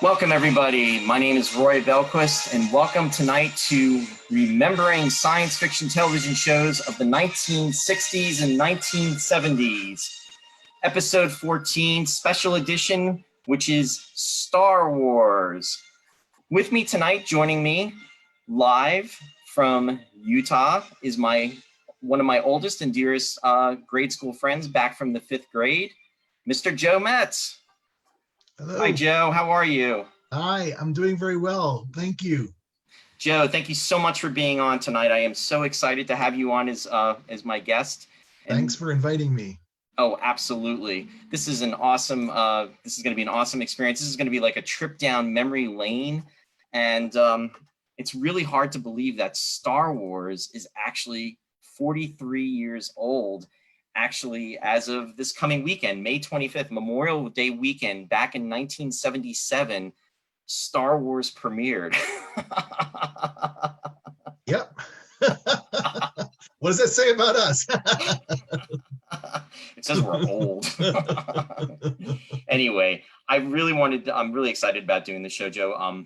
Welcome, everybody. My name is Roy Bjellquist, and welcome tonight to Remembering Science Fiction Television Shows of the 1960s and 1970s. Episode 14, Special Edition, which is Star Wars. With me tonight, joining me live from Utah, is one of my oldest and dearest grade school friends back from the 5th grade, Mr. Joe Metz. Hello. Hi, Joe. How are you? Hi, I'm doing very well. Thank you. Joe, thank you so much for being on tonight. I am so excited to have you on as my guest. Thanks for inviting me. Oh, absolutely. This is an awesome, this is going to be an awesome experience. This is going to be like a trip down memory lane. And it's really hard to believe that Star Wars is actually 43 years old. Actually, as of this coming weekend, May 25th, Memorial Day weekend, back in 1977, Star Wars premiered. Yep. What does that say about us? It says we're old. Anyway, I'm really excited about doing this show, Joe.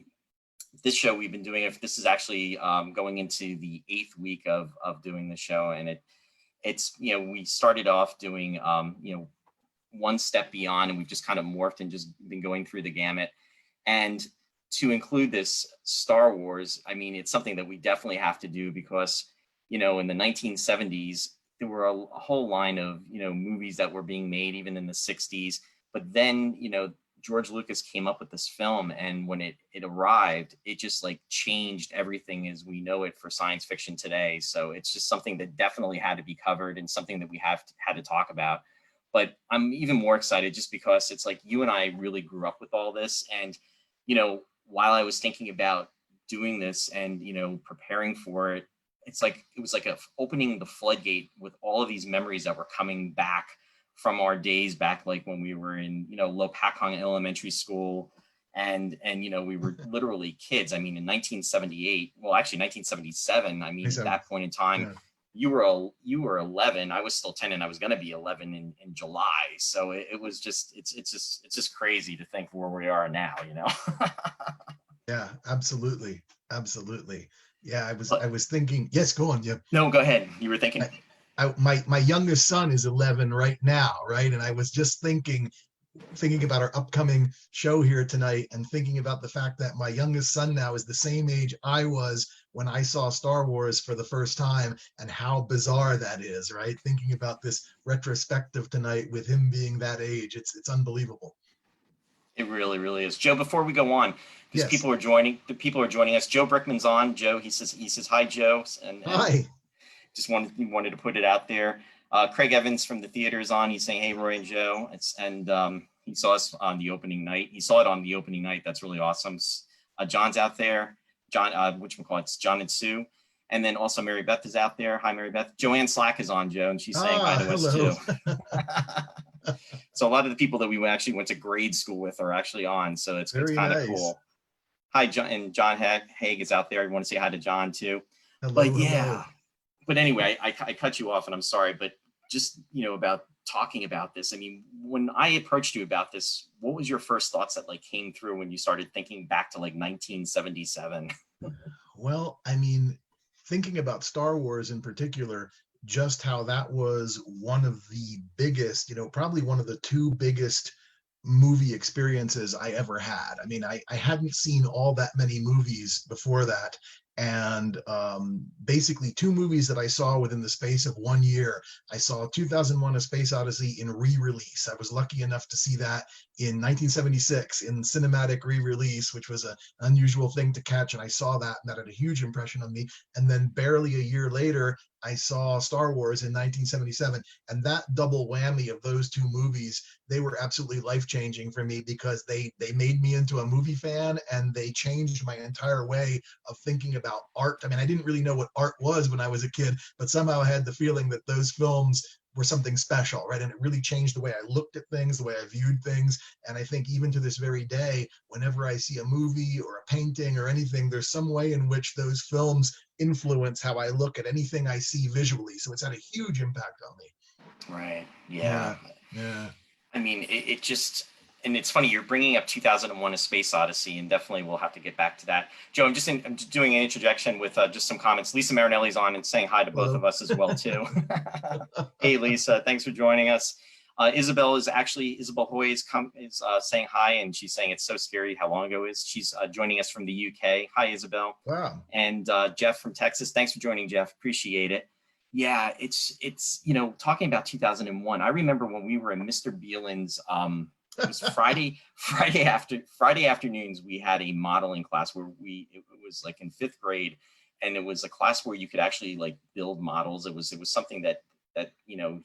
This show we've been doing, this is actually going into the 8th week of doing the show, and it's, we started off doing, One Step Beyond, and we've just kind of morphed and just been going through the gamut. And to include this Star Wars, I mean, it's something that we definitely have to do because, in the 1970s, there were a whole line of, movies that were being made even in the 60s. But then, George Lucas came up with this film, and when it arrived, it just like changed everything as we know it for science fiction today. So it's just something that definitely had to be covered and something that we had to talk about. But I'm even more excited just because it's like you and I really grew up with all this. And, while I was thinking about doing this and, preparing for it, it was like opening the floodgate with all of these memories that were coming back from our days back, like when we were in, Lopakong Elementary School, and we were literally kids. I mean, in 1978, well, actually 1977. I mean, at that point in time, you were 11. I was still 10, and I was going to be 11 in July. So it's just crazy to think where we are now. Yeah, absolutely, absolutely. Yeah, I was thinking. Yes, go on. Yeah. No, go ahead. You were thinking. My youngest son is 11 right now, right? And I was just thinking about our upcoming show here tonight and thinking about the fact that my youngest son now is the same age I was when I saw Star Wars for the first time, and how bizarre that is, right? Thinking about this retrospective tonight with him being that age, it's unbelievable. It really, really is. Joe, before we go on, because Yes. people are joining us. Joe Brickman's on. Joe, he says hi, Joe. And Hi. Just wanted to put it out there. Craig Evans from the theater is on. He's saying, hey, Roy and Joe. He saw us on the opening night. He saw it on the opening night. That's really awesome. John's out there. John, it's John and Sue. And then also Mary Beth is out there. Hi, Mary Beth. Joanne Slack is on, Joe, and she's saying hi to us too. So a lot of the people that we actually went to grade school with are actually on. So it's kind of cool. Hi, John, and John Haig is out there. I want to say hi to John too. Hello. But anyway, I cut you off, and I'm sorry, but just, about talking about this. I mean, when I approached you about this, what was your first thoughts that like came through when you started thinking back to like 1977? Well, I mean, thinking about Star Wars in particular, just how that was one of the biggest, probably one of the two biggest movie experiences I ever had. I mean, I hadn't seen all that many movies before that. And basically 2 movies that I saw within the space of 1 year. I saw 2001: A Space Odyssey in re-release. I was lucky enough to see that in 1976 in cinematic re-release, which was an unusual thing to catch. And I saw that, and that had a huge impression on me. And then barely a year later, I saw Star Wars in 1977. And that double whammy of those 2 movies, they were absolutely life-changing for me because they made me into a movie fan, and they changed my entire way of thinking about art. I mean, I didn't really know what art was when I was a kid, but somehow I had the feeling that those films were something special, right? And it really changed the way I looked at things, the way I viewed things. And I think even to this very day, whenever I see a movie or a painting or anything, there's some way in which those films influence how I look at anything I see visually. So it's had a huge impact on me. Right. Yeah. Yeah. I mean, it just, and it's funny you're bringing up 2001: A Space Odyssey, and definitely we'll have to get back to that. Joe, I'm just doing an interjection with just some comments. Lisa Marinelli's on and saying hi to both Hello. of us as well too. Hey, Lisa, thanks for joining us. Isabel Hoy is saying hi, and she's saying it's so scary how long ago it is. She's joining us from the UK. Hi, Isabel. Wow. And Jeff from Texas. Thanks for joining, Jeff. Appreciate it. Yeah, it's talking about 2001. I remember when we were in Mr. Beelan's. It was Friday afternoons. We had a modeling class where it was like in 5th grade, and it was a class where you could actually like build models. It was something that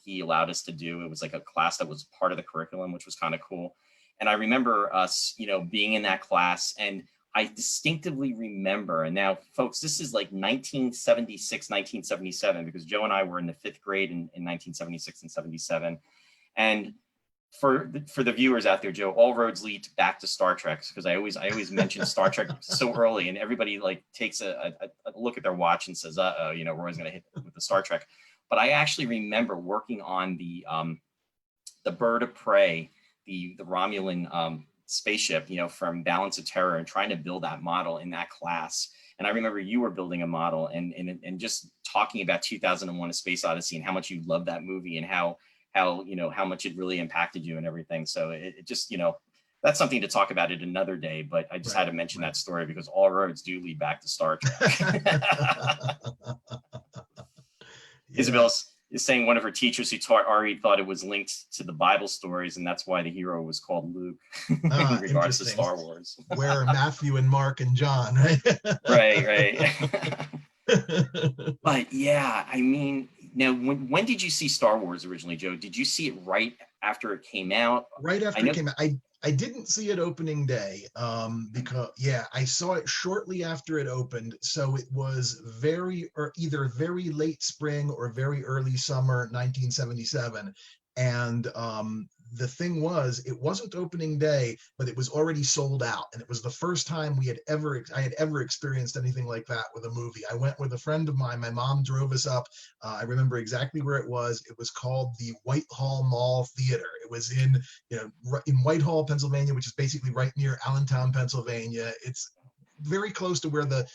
he allowed us to do. It was like a class that was part of the curriculum, which was kind of cool. And I remember us, being in that class, and I distinctively remember, and now folks, this is like 1976, 1977, because Joe and I were in the 5th grade in 1976 and 77. And for the viewers out there, Joe, all roads lead back to Star Trek, because I always mention Star Trek so early, and everybody like takes a look at their watch and says, we're always going to hit with the Star Trek. But I actually remember working on the Bird of Prey, the Romulan spaceship, from Balance of Terror, and trying to build that model in that class. And I remember you were building a model and just talking about 2001: A Space Odyssey and how much you loved that movie, and how much it really impacted you and everything. So it just, that's something to talk about it another day, but I just had to mention that story because all roads do lead back to Star Trek. Yeah. Isabel is saying one of her teachers who taught Ari thought it was linked to the Bible stories, and that's why the hero was called Luke in regards to Star Wars. Where are Matthew and Mark and John, right? Right. But yeah, I mean, now when did you see Star Wars originally, Joe? Did you see it right after it came out? Right after it came out. I didn't see it opening day because I saw it shortly after it opened. So it was either very late spring or very early summer 1977. And the thing was, it wasn't opening day, but it was already sold out. And it was the first time I had ever experienced anything like that with a movie. I went with a friend of mine. My mom drove us up. I remember exactly where it was. It was called the Whitehall Mall Theater. It was in Whitehall, Pennsylvania, which is basically right near Allentown, Pennsylvania. It's very close to where the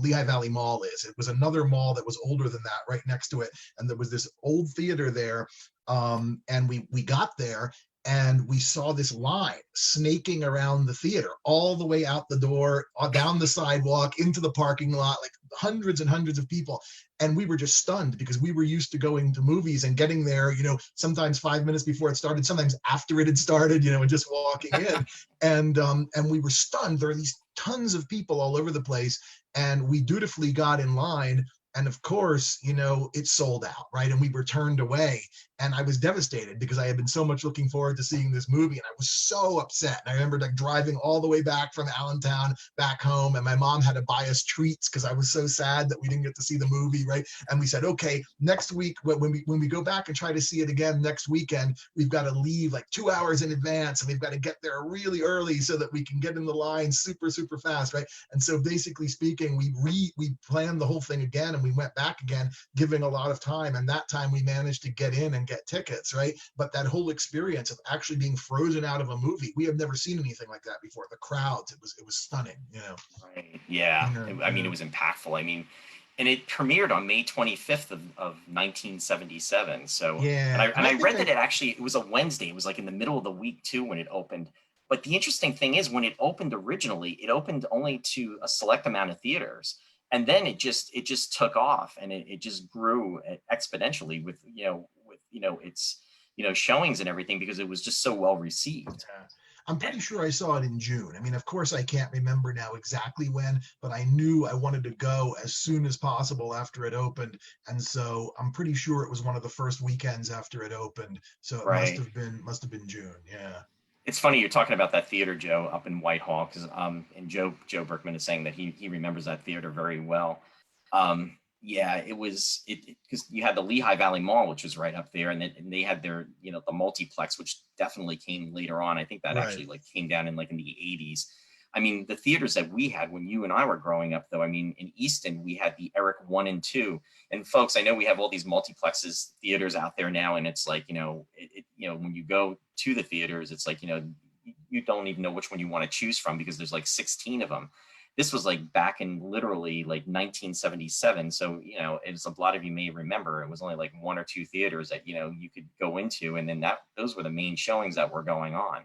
Lehigh Valley Mall is. It was another mall that was older than that right next to it. And there was this old theater there. And we got there and we saw this line snaking around the theater all the way out the door, down the sidewalk, into the parking lot, like hundreds and hundreds of people. And we were just stunned because we were used to going to movies and getting there, sometimes 5 minutes before it started, sometimes after it had started, and just walking in. And we were stunned. There are these tons of people all over the place. And we dutifully got in line. And of course, it sold out, right? And we were turned away. And I was devastated because I had been so much looking forward to seeing this movie. And I was so upset. And I remember driving all the way back from Allentown back home. And my mom had to buy us treats because I was so sad that we didn't get to see the movie, right? And we said, okay, next week, when we go back and try to see it again next weekend, we've got to leave like 2 hours in advance. And we've got to get there really early so that we can get in the line super, super fast, right? And so basically speaking, we planned the whole thing again. And we went back again, giving a lot of time. And that time we managed to get in and get tickets, right? But that whole experience of actually being frozen out of a movie, we have never seen anything like that before. The crowds, it was stunning, Right. Yeah. I mean, it was impactful. I mean, and it premiered on May 25th of 1977. So, yeah. And I read that it was a Wednesday. It was like in the middle of the week too when it opened. But the interesting thing is, when it opened originally, it opened only to a select amount of theaters. And then it just took off, and it just grew exponentially with its showings and everything, because it was just so well received. Yeah. I'm pretty sure I saw it in June. I mean, of course, I can't remember now exactly when, but I knew I wanted to go as soon as possible after it opened. And so I'm pretty sure it was one of the first weekends after it opened. So it must have been June. Yeah. It's funny you're talking about that theater, Joe, up in Whitehall, because and Joe Berkman is saying that he remembers that theater very well. Yeah, it was because you had the Lehigh Valley Mall, which was right up there, and they had their the multiplex, which definitely came later on. I think that actually came down in the 80s. I mean, the theaters that we had when you and I were growing up, though, I mean, in Easton, we had the Eric 1 and 2. And folks, I know we have all these multiplexes theaters out there now, and it's like, when you go to the theaters, it's like, you don't even know which one you want to choose from because there's like 16 of them. This was like back in literally like 1977. So, as a lot of you may remember, it was only like one or two theaters that, you could go into. And then those were the main showings that were going on.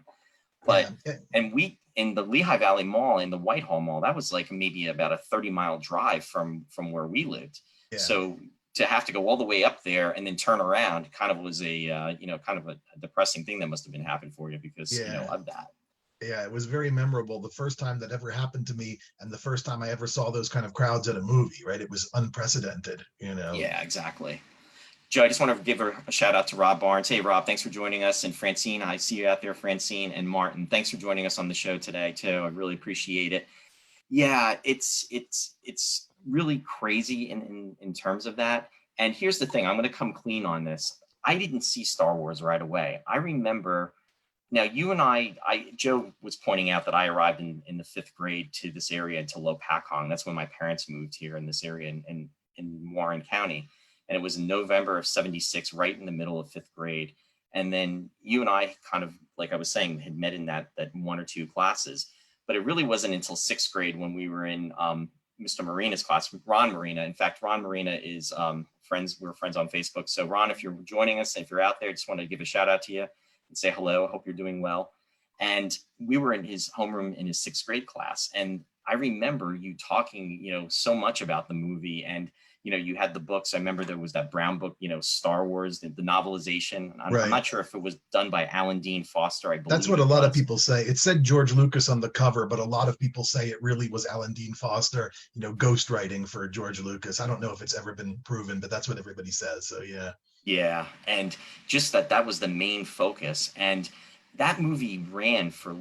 But, and we, in the Lehigh Valley Mall, in the Whitehall Mall, that was like maybe about a 30-mile drive from where we lived. Yeah. So to have to go all the way up there and then turn around kind of was a, kind of a depressing thing that must have been happening for you because, of that. Yeah, it was very memorable. The first time that ever happened to me, and the first time I ever saw those kind of crowds at a movie, right? It was unprecedented, Yeah, exactly. Joe, I just want to give a shout out to Rob Barnes. Hey, Rob, thanks for joining us. And Francine, I see you out there, Francine and Martin. Thanks for joining us on the show today, too. I really appreciate it. Yeah, it's really crazy in terms of that. And here's the thing. I'm going to come clean on this. I didn't see Star Wars right away. I remember... Now, you and Joe was pointing out that I arrived in the 5th grade to this area, to Lopakong. That's when my parents moved here in this area in Warren County. And it was in November of 76, right in the middle of 5th grade. And then you and I kind of, like I was saying, had met in that one or two classes. But it really wasn't until 6th grade when we were in Mr. Marina's class, Ron Marina. In fact, Ron Marina is friends. We're friends on Facebook. So Ron, if you're joining us, if you're out there, just want to give a shout out to you and say hello. I hope you're doing well. And we were in his homeroom in his 6th grade class. And I remember you talking, so much about the movie. And, you had the books. I remember there was that brown book, Star Wars, the novelization. I'm not sure if it was done by Alan Dean Foster. I believe that's what a lot of people say. It said George Lucas on the cover, but a lot of people say it really was Alan Dean Foster, ghostwriting for George Lucas. I don't know if it's ever been proven, but that's what everybody says. So, yeah. Yeah. And just that was the main focus. And that movie ran for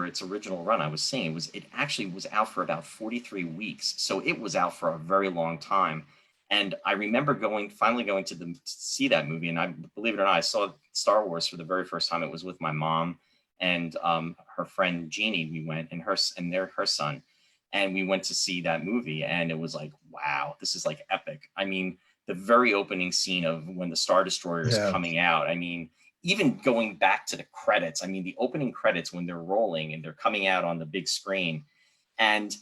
its original run. I was saying it actually was out for about 43 weeks. So it was out for a very long time. And I remember finally going to see that movie. And I believe it or not, I saw Star Wars for the very first time. It was with my mom and her friend Jeannie. We went and her son. And we went to see that movie. And it was like, wow, this is like epic. I mean, the very opening scene of when the Star Destroyer is coming out. I mean, even going back to the credits, I mean, the opening credits when they're rolling and they're coming out on the big screen. And,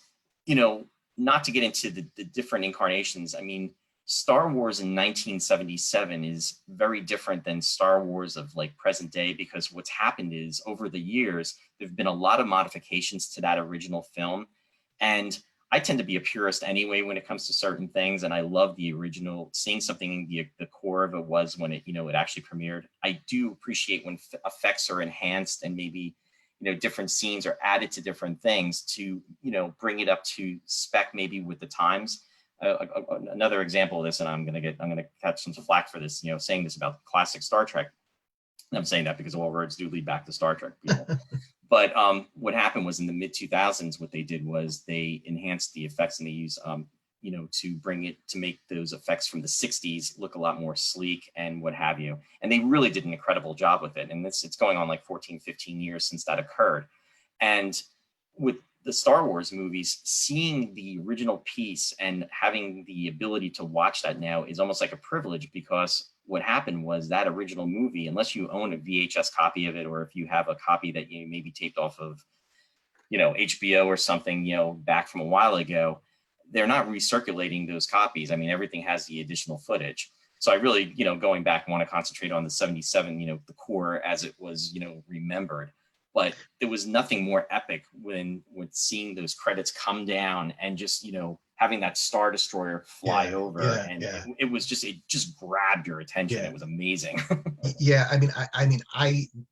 not to get into the different incarnations, I mean, Star Wars in 1977 is very different than Star Wars of like present day, because what's happened is over the years, there've been a lot of modifications to that original film. And I tend to be a purist anyway when it comes to certain things, and I love the original. Seeing something, the core of it was when it actually premiered. I do appreciate when effects are enhanced and maybe different scenes are added to different things to bring it up to spec maybe with the times. Another example of this, and I'm gonna catch some flack for this, saying this about classic Star Trek. And I'm saying that because all roads do lead back to Star Trek, people. But what happened was in the mid 2000s, what they did was they enhanced the effects, and they used, to make those effects from the 60s look a lot more sleek and what have you. And they really did an incredible job with it. And it's going on like 14, 15 years since that occurred. And with the Star Wars movies, seeing the original piece and having the ability to watch that now is almost like a privilege, because what happened was that original movie, unless you own a VHS copy of it, or if you have a copy that you maybe taped off of, HBO or something, back from a while ago, they're not recirculating those copies. I mean, everything has the additional footage. So I really, going back, want to concentrate on the 77, the core as it was, remembered. But there was nothing more epic when seeing those credits come down and just, having that Star Destroyer fly over. It was just, it just grabbed your attention. It was amazing. Yeah. I mean,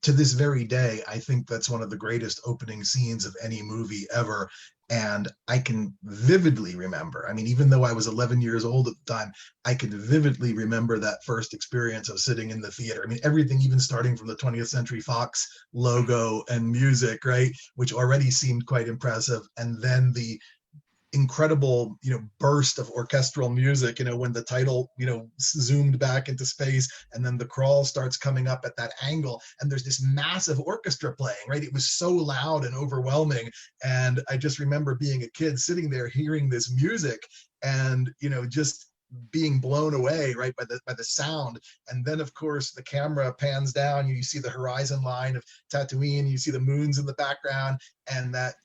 to this very day, I think that's one of the greatest opening scenes of any movie ever. And I can vividly remember, I mean, even though I was 11 years old at the time, I can vividly remember that first experience of sitting in the theater. I mean, everything, even starting from the 20th Century Fox logo and music, right, which already seemed quite impressive. And then the incredible burst of orchestral music when the title zoomed back into space, and then the crawl starts coming up at that angle, and there's this massive orchestra playing, right? It was so loud and overwhelming, and I just remember being a kid sitting there hearing this music and just being blown away, right, by the sound. And then of course the camera pans down, you see the horizon line of Tatooine, you see the moons in the background, and that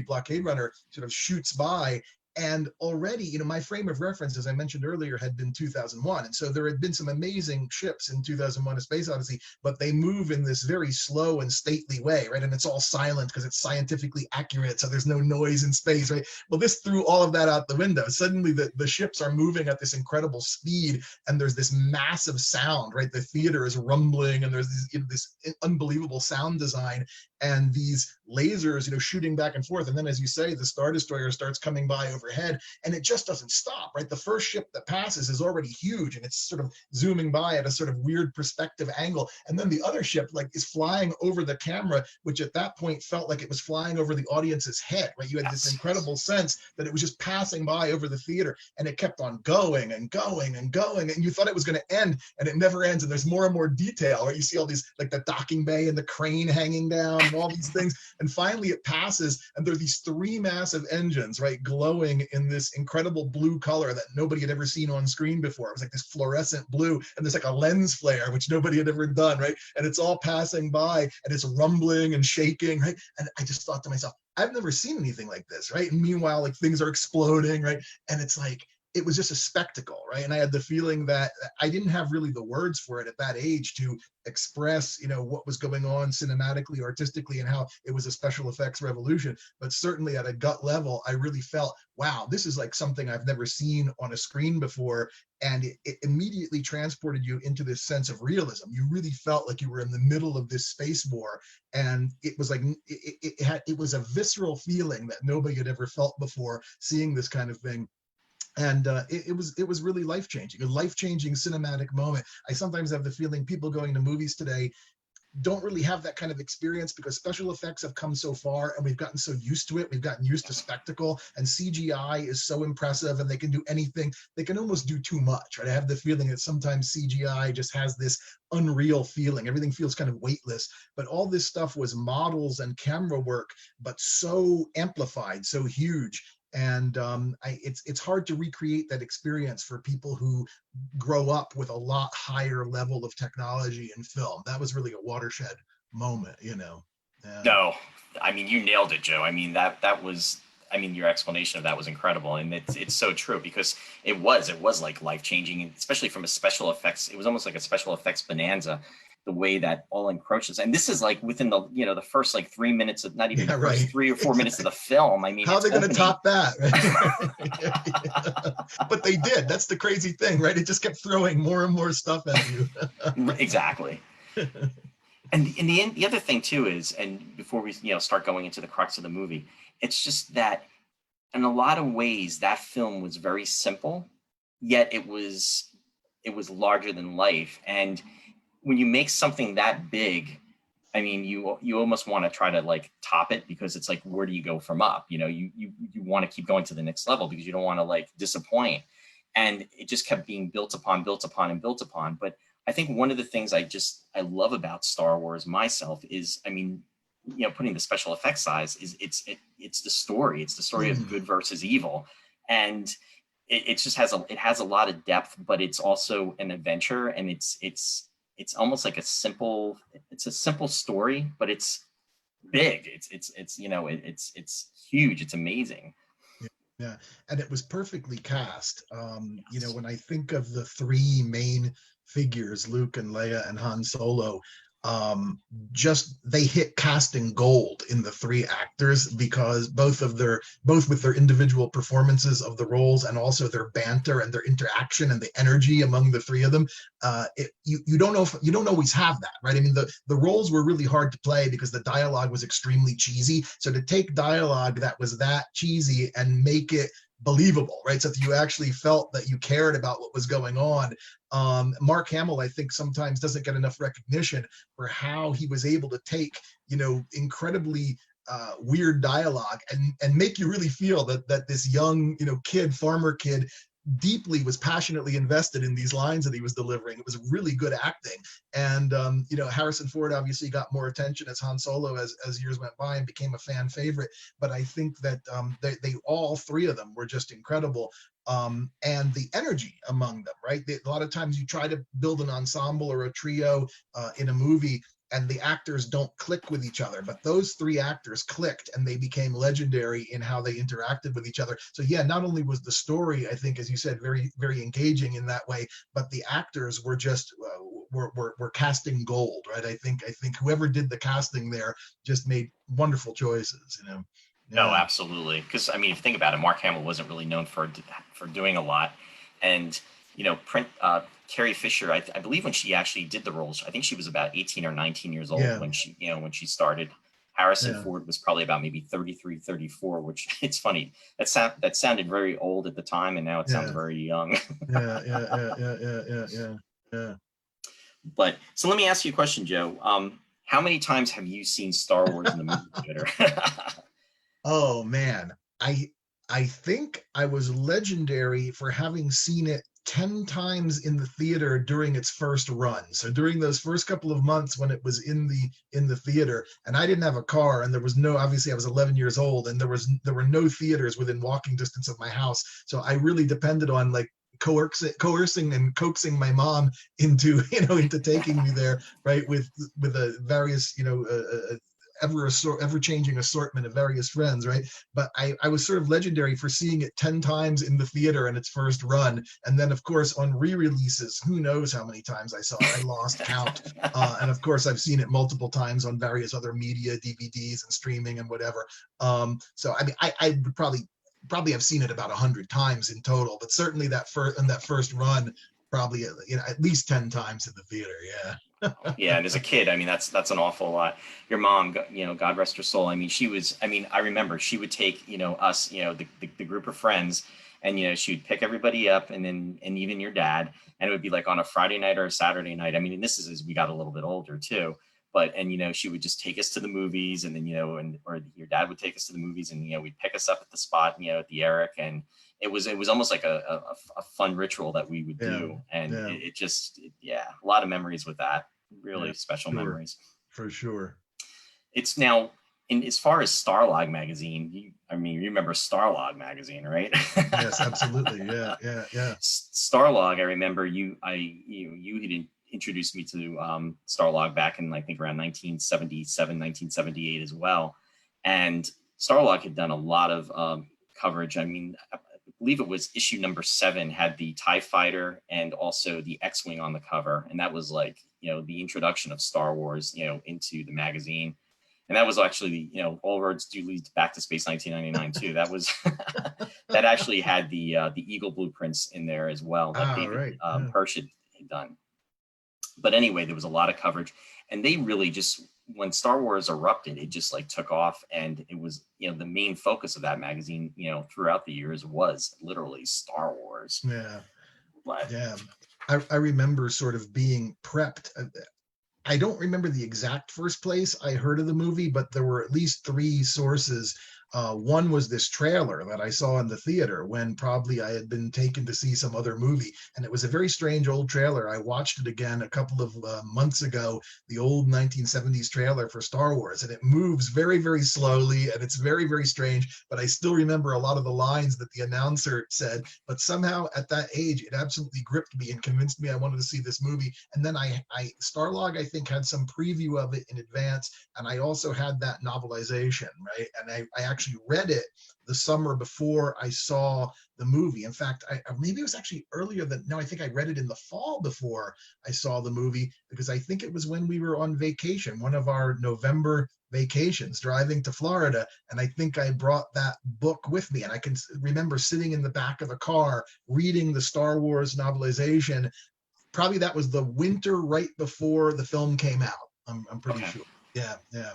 blockade runner sort of shoots by. And already, my frame of reference, as I mentioned earlier, had been 2001. And so there had been some amazing ships in 2001: A Space Odyssey, but they move in this very slow and stately way, right? And it's all silent because it's scientifically accurate, so there's no noise in space, right? Well, this threw all of that out the window. Suddenly the ships are moving at this incredible speed, and there's this massive sound, right? The theater is rumbling, and there's this unbelievable sound design, and these lasers, shooting back and forth. And then, as you say, the Star Destroyer starts coming by overhead, and it just doesn't stop, right? The first ship that passes is already huge, and it's sort of zooming by at a sort of weird perspective angle. And then the other ship is flying over the camera, which at that point felt like it was flying over the audience's head, right? You had this incredible sense that it was just passing by over the theater, and it kept on going and going and going, and you thought it was going to end, and it never ends. And there's more and more detail, right? You see all these, like the docking bay and the crane hanging down and all these things. And finally it passes, and there are these three massive engines, right, glowing in this incredible blue color that nobody had ever seen on screen before. It was like this fluorescent blue, and there's like a lens flare, which nobody had ever done, right? And it's all passing by, and it's rumbling and shaking, right? And I just thought to myself, I've never seen anything like this, right? And meanwhile, like, things are exploding, right? And it's like, it was just a spectacle, right? And I had the feeling that I didn't have really the words for it at that age to express, what was going on cinematically, artistically, and how it was a special effects revolution. But certainly at a gut level, I really felt, wow, this is like something I've never seen on a screen before. And it immediately transported you into this sense of realism. You really felt like you were in the middle of this space war. And it was like, it was a visceral feeling that nobody had ever felt before, seeing this kind of thing. And it was really life-changing, a life-changing cinematic moment. I sometimes have the feeling people going to movies today don't really have that kind of experience because special effects have come so far, and we've gotten so used to it. We've gotten used to spectacle, and CGI is so impressive, and they can do anything. They can almost do too much, right? I have the feeling that sometimes CGI just has this unreal feeling. Everything feels kind of weightless, but all this stuff was models and camera work, but so amplified, so huge. And it's hard to recreate that experience for people who grow up with a lot higher level of technology in film. That was really a watershed moment, Yeah. No, I mean, you nailed it, Joe. I mean, that was, I mean, your explanation of that was incredible, and it's so true, because it was like life-changing, especially from a special effects. It was almost like a special effects bonanza, the way that all encroaches. And this is like within the, the first like 3 minutes of, not even the first 3 or 4 minutes of the film. I mean, how are they going to top that? But they did. That's the crazy thing, right? It just kept throwing more and more stuff at you. Exactly. And the other thing too is, and before we start going into the crux of the movie, it's just that in a lot of ways that film was very simple, yet it was larger than life. And when you make something that big, I mean, you almost want to try to like top it, because it's like, where do you go from up? You want to keep going to the next level because you don't want to like disappoint. And it just kept being built upon, and built upon. But I think one of the things I love about Star Wars myself is, I mean, putting the special effects side, is it's the story. It's the story of good versus evil. And it just has a lot of depth, but it's also an adventure, and it's almost like a simple story, but it's big. It's huge. It's amazing. Yeah, and it was perfectly cast. When I think of the three main figures, Luke and Leia and Han Solo, just they hit casting gold in the three actors, because both with their individual performances of the roles, and also their banter and their interaction and the energy among the three of them. You don't always have that, right? I mean, the roles were really hard to play because the dialogue was extremely cheesy. So to take dialogue that was that cheesy and make it believable, right? So that you actually felt that you cared about what was going on. Mark Hamill, I think, sometimes doesn't get enough recognition for how he was able to take, incredibly weird dialogue and make you really feel that this young, farmer kid deeply was passionately invested in these lines that he was delivering. It was really good acting. And Harrison Ford obviously got more attention as Han Solo as years went by and became a fan favorite. But I think that they all three of them were just incredible. and the energy among them, right? A lot of times you try to build an ensemble or a trio in a movie, and the actors don't click with each other, but those three actors clicked and they became legendary in how they interacted with each other. So yeah, not only was the story, I think, as you said, very, very engaging in that way, but the actors were just were casting gold, right? I think whoever did the casting there just made wonderful choices, you know. No, Yeah, absolutely. Because I mean, if you think about it, Mark Hamill wasn't really known for doing a lot, and Carrie Fisher, I believe when she actually did the roles, I think she was about 18 or 19 years old yeah, when she started. Harrison yeah, Ford was probably about maybe 33, 34, which it's funny. That sounded very old at the time, and now it sounds yeah, very young. yeah, yeah, yeah, yeah, yeah, yeah, yeah, yeah. But so let me ask you a question, Joe. How many times have you seen Star Wars in the movie theater? Oh man, I I think I was legendary for having seen it 10 times in the theater during its first run. So during those first couple of months when it was in the theater, and I didn't have a car, and there was no, obviously I was 11 years old, and there were no theaters within walking distance of my house. So I really depended on like coercing and coaxing my mom into into taking me there, right, with a various ever changing assortment of various friends, right? But I was sort of legendary for seeing it 10 times in the theater in its first run. And then, of course, on re releases, who knows how many times I saw it? I lost count. And of course, I've seen it multiple times on various other media, DVDs and streaming and whatever. So, I mean, I would probably have seen it about 100 times in total, but certainly that first run, probably at least 10 times in the theater. Yeah. Yeah, and as a kid, I mean, that's an awful lot. Your mom, God rest her soul. I mean, she was. I mean, I remember she would take us, the group of friends, and she would pick everybody up, and even your dad, and it would be like on a Friday night or a Saturday night. I mean, and this is as we got a little bit older too. But she would just take us to the movies, and then or your dad would take us to the movies, and we'd pick us up at the spot, at the Eric, and it was almost like a fun ritual that we would Yeah. do, and Yeah. yeah, a lot of memories with that, Yeah. really special Sure. memories. For sure. It's now in as far as Starlog magazine. I mean, you remember Starlog magazine, right? Yes, absolutely. Yeah, yeah, yeah. Starlog. I remember you had introduced me to Starlog back in I think around 1977, 1978 as well, and Starlog had done a lot of coverage. I mean, I believe it was issue number 7 had the TIE fighter and also the X-wing on the cover, and that was like the introduction of Star Wars into the magazine. And that was actually, all roads do lead back to space 1999 too. That was that actually had the Eagle blueprints in there as well that Ah, David right. Yeah. Hirsch had done. But anyway, there was a lot of coverage, and they really just, when Star Wars erupted, it just like took off, and it was the main focus of that magazine throughout the years was literally Star Wars. Yeah. But Yeah. I remember sort of being prepped. I don't remember the exact first place I heard of the movie, but there were at least 3 sources. One was this trailer that I saw in the theater when probably I had been taken to see some other movie. And it was a very strange old trailer. I watched it again a couple of months ago, the old 1970s trailer for Star Wars. And it moves very, very slowly, and it's very, very strange. But I still remember a lot of the lines that the announcer said. But somehow at that age, it absolutely gripped me and convinced me I wanted to see this movie. And then Starlog, I think, had some preview of it in advance. And I also had that novelization, right? And I actually read it the summer before I saw the movie. In fact, maybe it was actually earlier than, no, I think I read it in the fall before I saw the movie, because I think it was when we were on vacation, one of our November vacations, driving to Florida. And I think I brought that book with me. And I can remember sitting in the back of the car reading the Star Wars novelization. Probably that was the winter right before the film came out. I'm pretty okay, sure. Yeah, yeah.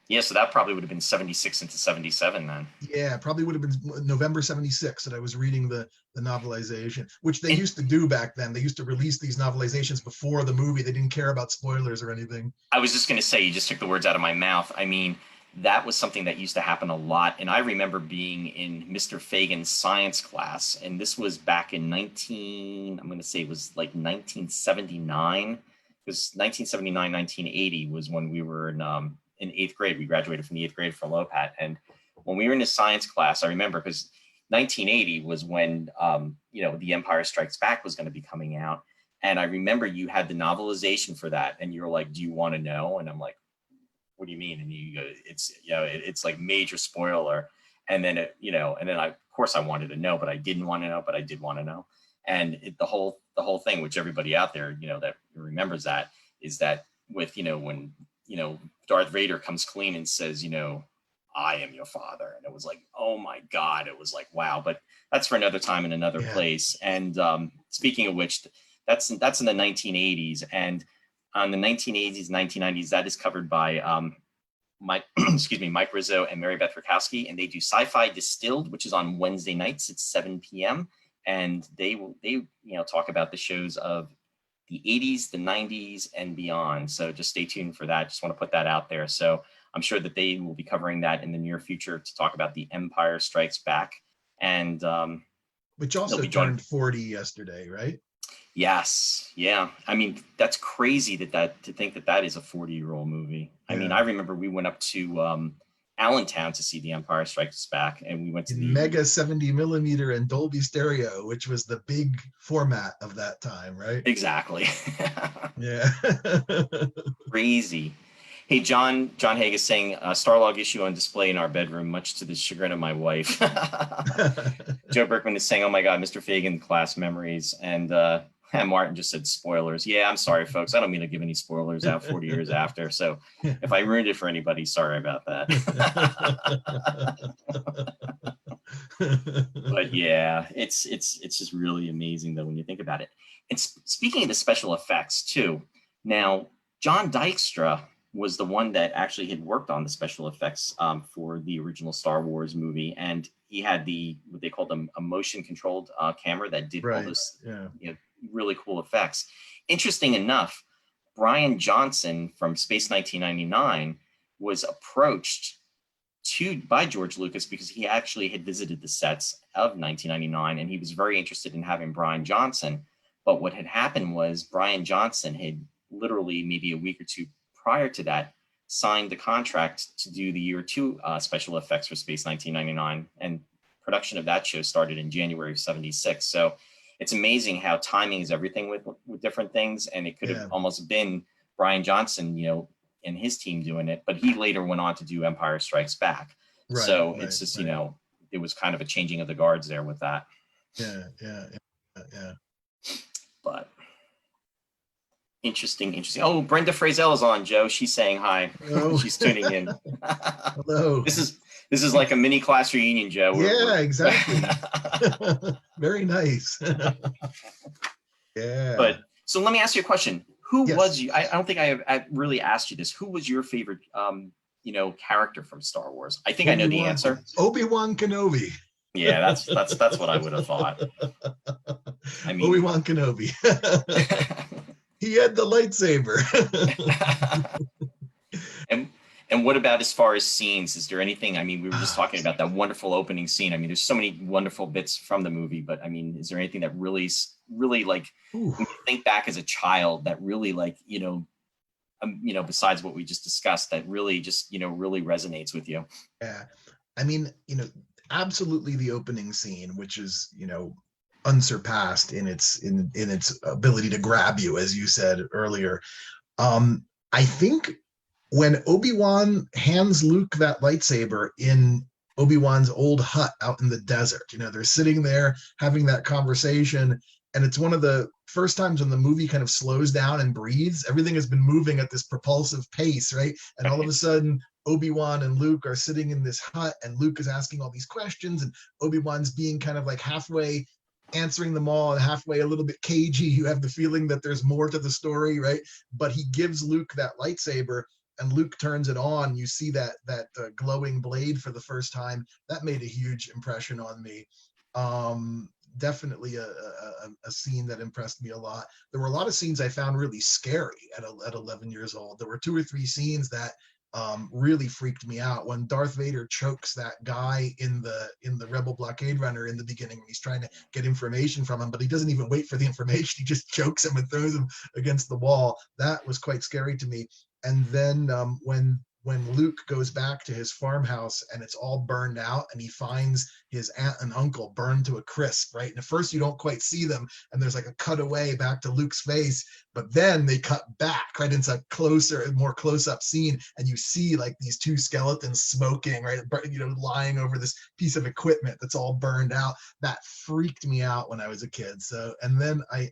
yeah, so that probably would have been 76 into 77 then. Yeah, probably would have been November 76 that I was reading the novelization, which they And used to do back then. They used to release these novelizations before the movie. They didn't care about spoilers or anything. I was just going to say, you just took the words out of my mouth. I mean, that was something that used to happen a lot. And I remember being in Mr. Fagan's science class, and this was back in I'm going to say it was like 1979, because 1979, 1980 was when we were in 8th grade. We graduated from the 8th grade for Lopat. And when we were in his science class, I remember because 1980 was when The Empire Strikes Back was going to be coming out, and I remember you had the novelization for that, and you were like, "Do you want to know?" And I'm like, "What do you mean?" And you go, "It's like major spoiler." And then of course I wanted to know, but I didn't want to know, but I did want to know. And the whole thing, which everybody out there that remembers that, is that with when Darth Vader comes clean and says, "I am your father," and it was like, oh my God, it was like, wow. But that's for another time in another place. And speaking of which, that's in the 1980s, and on the 1980s, 1990s, that is covered by Mike Rizzo and Mary Beth Rakowski, and they do Sci-Fi Distilled, which is on Wednesday nights at 7 p.m. And they talk about the shows of the 80s, the 90s, and beyond. So just stay tuned for that. Just want to put that out there. So I'm sure that they will be covering that in the near future to talk about The Empire Strikes Back. And which also turned 40 yesterday, right? Yes. Yeah. I mean, that's crazy to think that is a 40-year-old movie. Yeah. I mean, I remember we went up to Allentown to see The Empire Strikes Back, and we went to the Mega 70 millimeter and Dolby Stereo, which was the big format of that time, right? Exactly. Yeah. Crazy. Hey, John Haig is saying Starlog issue on display in our bedroom, much to the chagrin of my wife. Joe Berkman is saying, "Oh my God, Mr. Fagan, class memories." And Martin just said spoilers. Yeah, I'm sorry, folks. I don't mean to give any spoilers out 40 years after. So if I ruined it for anybody, sorry about that. But yeah, it's just really amazing though when you think about it. And speaking of the special effects too, now John Dykstra was the one that actually had worked on the special effects for the original Star Wars movie, and he had what they called a motion controlled camera that did all this really cool effects. Interesting enough, Brian Johnson from Space 1999 was approached by George Lucas because he actually had visited the sets of 1999, and he was very interested in having Brian Johnson. But what had happened was Brian Johnson had literally maybe a week or two prior to that signed the contract to do the year 2 special effects for Space 1999, and production of that show started in January of 76. So it's amazing how timing is everything with different things, and it could have almost been Brian Johnson, and his team doing it, but he later went on to do Empire Strikes Back. It's just, it was kind of a changing of the guards there with that. Yeah. But interesting. Oh, Brenda Frazell is on, Joe. She's saying hi. Oh. She's tuning in. Hello. This is like a mini class reunion, Joe. Exactly. Very nice. Yeah. But so let me ask you a question. Who was you? I don't think I really asked you this. Who was your favorite, character from Star Wars? I think I know the answer. Obi-Wan Kenobi. Yeah, that's what I would have thought. I mean, Obi-Wan Kenobi. He had the lightsaber. And what about as far as scenes? Is there anything? I mean, we were just talking about that wonderful opening scene. I mean, there's so many wonderful bits from the movie, but I mean, is there anything that really like when you think back as a child that really besides what we just discussed, that really just really resonates with you? Yeah, I mean, absolutely the opening scene, which is unsurpassed in its ability to grab you, as you said earlier. I think when Obi-Wan hands Luke that lightsaber in Obi-Wan's old hut out in the desert, they're sitting there having that conversation, and it's one of the first times when the movie kind of slows down and breathes. Everything has been moving at this propulsive pace, right? And all of a sudden, Obi-Wan and Luke are sitting in this hut, and Luke is asking all these questions, and Obi-Wan's being kind of like halfway answering them all and halfway a little bit cagey. You have the feeling that there's more to the story, right? But he gives Luke that lightsaber, and Luke turns it on. You see that glowing blade for the first time. That made a huge impression on me. Definitely a scene that impressed me a lot. There were a lot of scenes I found really scary at 11 years old. There were 2 or 3 scenes that really freaked me out. When Darth Vader chokes that guy in the Rebel blockade runner in the beginning, he's trying to get information from him, but he doesn't even wait for the information. He just chokes him and throws him against the wall. That was quite scary to me. And then when when Luke goes back to his farmhouse and it's all burned out, and he finds his aunt and uncle burned to a crisp, right? And at first you don't quite see them, and there's like a cutaway back to Luke's face, but then they cut back, right, into a closer, more close-up scene, and you see like these two skeletons smoking, right, lying over this piece of equipment that's all burned out. That freaked me out when I was a kid. So, and then I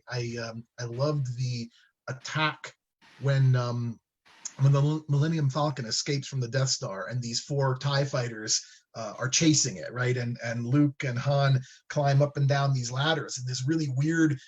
loved the attack when the Millennium Falcon escapes from the Death Star and these 4 TIE fighters are chasing it, right? And Luke and Han climb up and down these ladders, and this really weird,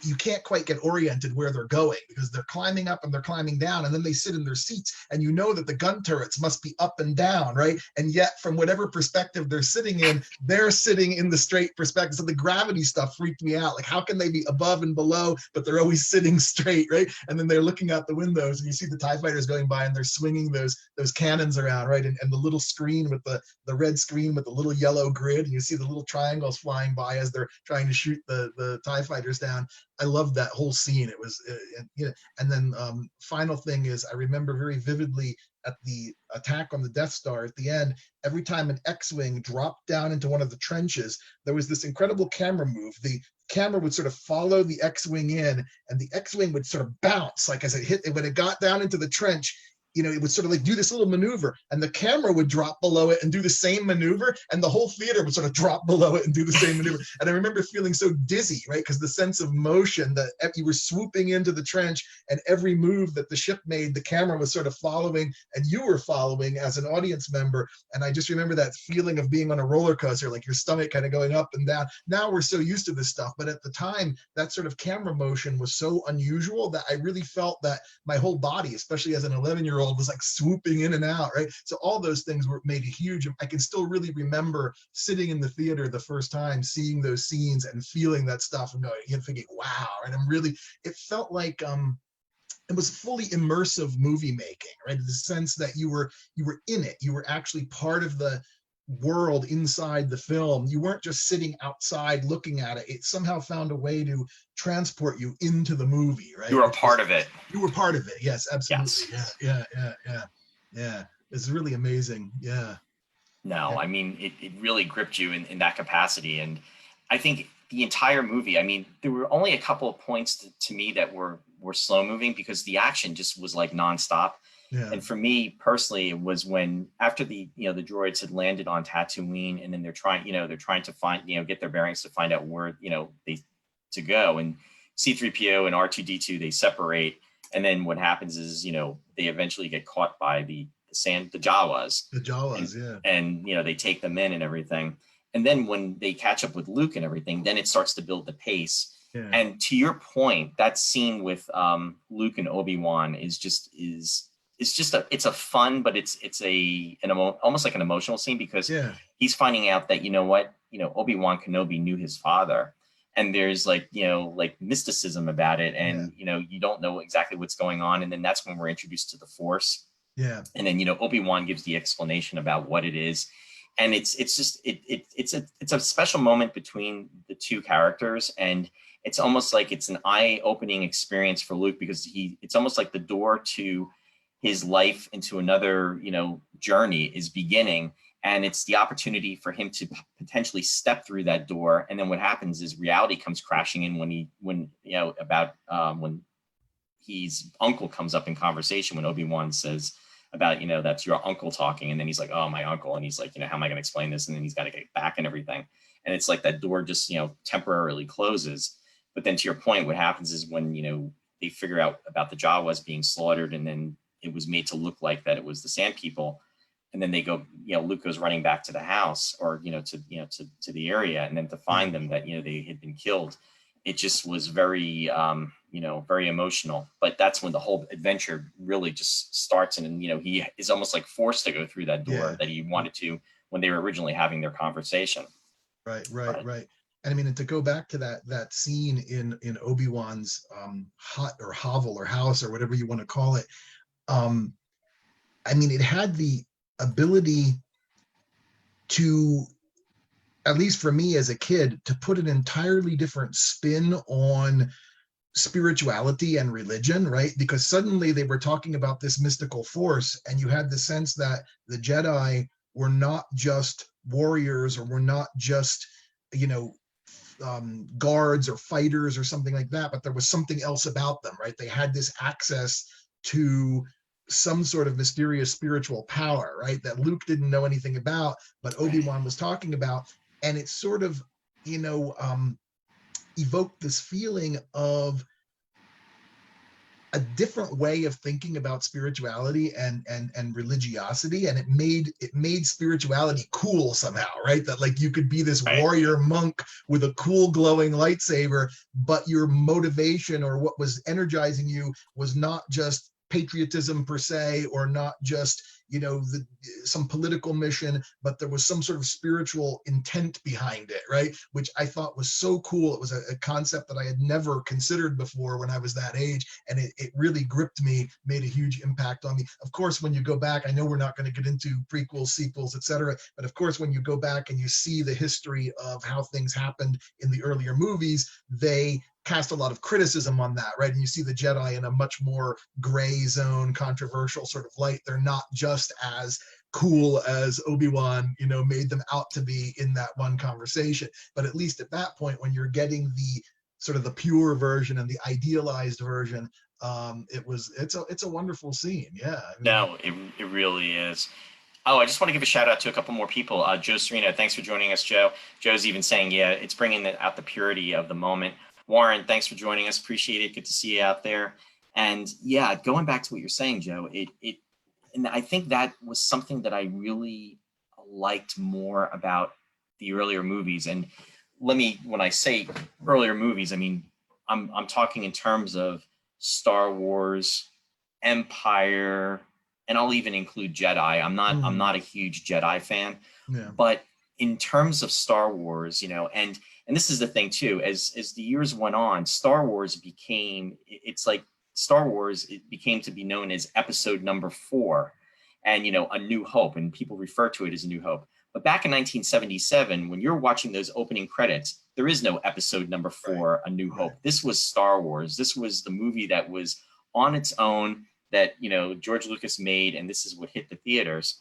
you can't quite get oriented where they're going because they're climbing up and they're climbing down, and then they sit in their seats, and you know that the gun turrets must be up and down, right? And yet from whatever perspective they're sitting in, they're sitting in the straight perspective. So the gravity stuff freaked me out. Like, how can they be above and below, but they're always sitting straight, right? And then they're looking out the windows, and you see the TIE fighters going by, and they're swinging those cannons around, right? And the little screen with the red screen with the little yellow grid, and you see the little triangles flying by as they're trying to shoot the TIE fighters down. I loved that whole scene. It was, and then final thing is, I remember very vividly at the attack on the Death Star at the end, every time an X-Wing dropped down into one of the trenches, there was this incredible camera move. The camera would sort of follow the X-Wing in, and the X-Wing would sort of bounce, like as it hit, when it got down into the trench, it would sort of like do this little maneuver, and the camera would drop below it and do the same maneuver, and the whole theater would sort of drop below it and do the same maneuver. And I remember feeling so dizzy, right? Because the sense of motion, that you were swooping into the trench, and every move that the ship made, the camera was sort of following, and you were following as an audience member. And I just remember that feeling of being on a roller coaster, like your stomach kind of going up and down. Now we're so used to this stuff, but at the time, that sort of camera motion was so unusual that I really felt that my whole body, especially as an 11-year-old, was like swooping in and out, right? So all those things made a huge, I can still really remember sitting in the theater the first time, seeing those scenes and feeling that stuff and going, thinking, wow, right? It felt like it was fully immersive movie making, right? In the sense that you were in it, you were actually part of the world inside the film. You weren't just sitting outside looking at it. It somehow found a way to transport you into the movie, right? You were a part of it. You were part of it. Yes, absolutely. Yes. Yeah. It's really amazing. Yeah. No, Yeah. I mean, it really gripped you in that capacity. And I think the entire movie, I mean, there were only a couple of points to me that were slow moving because the action just was like nonstop. Yeah. And for me personally, it was when after the droids had landed on Tatooine, and then they're trying to find, get their bearings to find out where, they to go, and C-3PO and R2-D2, they separate. And then what happens is, they eventually get caught by the Jawas. The Jawas, yeah. And, they take them in and everything. And then when they catch up with Luke and everything, then it starts to build the pace. Yeah. And to your point, that scene with Luke and Obi-Wan it's a fun, but it's almost like an emotional scene because he's finding out that, Obi-Wan Kenobi knew his father. And there's like mysticism about it. And, you don't know exactly what's going on. And then that's when we're introduced to the Force. Yeah. And then, Obi-Wan gives the explanation about what it is. And it's a special moment between the two characters. And it's almost like it's an eye-opening experience for Luke because it's almost like the door to his life into another, journey is beginning. And it's the opportunity for him to potentially step through that door. And then what happens is reality comes crashing in when his uncle comes up in conversation, when Obi-Wan says about, that's your uncle talking. And then he's like, oh, my uncle. And he's like, how am I going to explain this? And then he's got to get back and everything. And it's like that door just, temporarily closes. But then to your point, what happens is when, they figure out about the Jawas being slaughtered, and then it was made to look like that it was the Sand People. And then they go, Luke goes running back to the house or, to the area, and then to find them that, they had been killed. It just was very, very emotional. But that's when the whole adventure really just starts. And, he is almost like forced to go through that door that he wanted to when they were originally having their conversation. Right. And I mean, and to go back to that scene in Obi-Wan's hut or hovel or house or whatever you want to call it. I mean, it had the ability to, at least for me as a kid, to put an entirely different spin on spirituality and religion, right? Because suddenly they were talking about this mystical force, and you had the sense that the Jedi were not just warriors, or were not just, you know, guards or fighters or something like that, but there was something else about them, right? They had this access to some sort of mysterious spiritual power, right? That Luke didn't know anything about, but Obi-Wan was talking about. And it sort of, you know, evoked this feeling of a different way of thinking about spirituality and religiosity, and it made spirituality cool somehow, right? That like you could be this warrior monk with a cool glowing lightsaber, but your motivation or what was energizing you was not just patriotism per se, or not just, you know, some political mission, but there was some sort of spiritual intent behind it, right? Which I thought was so cool. It was a concept that I had never considered before when I was that age, and it really gripped me, made a huge impact on me. Of course, when you go back, I know we're not going to get into prequels, sequels, etc., but of course, when you go back and you see the history of how things happened in the earlier movies, they cast a lot of criticism on that, right? And you see the Jedi in a much more gray zone, controversial sort of light. They're not just as cool as Obi-Wan, you know, made them out to be in that one conversation. But at least at that point, when you're getting the sort of the pure version and the idealized version, it's a wonderful scene. Yeah. I mean, No, it really is. Oh, I just want to give a shout out to a couple more people. Joe Serino, thanks for joining us, Joe. Joe's even saying, yeah, it's bringing out the purity of the moment. Warren, thanks for joining us. Appreciate it. Good to see you out there. And yeah, going back to what you're saying, Joe, and I think that was something that I really liked more about the earlier movies. And when I say earlier movies, I mean, I'm talking in terms of Star Wars, Empire, and I'll even include Jedi. I'm not a huge Jedi fan, but in terms of Star Wars, you know, and this is the thing too, as the years went on, Star Wars became, it's like Star Wars, it became to be known as episode number 4, and, you know, A New Hope, and people refer to it as A New Hope. But back in 1977, when you're watching those opening credits, there is no episode number 4, A New Hope. This was Star Wars. This was the movie that was on its own, that, you know, George Lucas made, and this is what hit the theaters.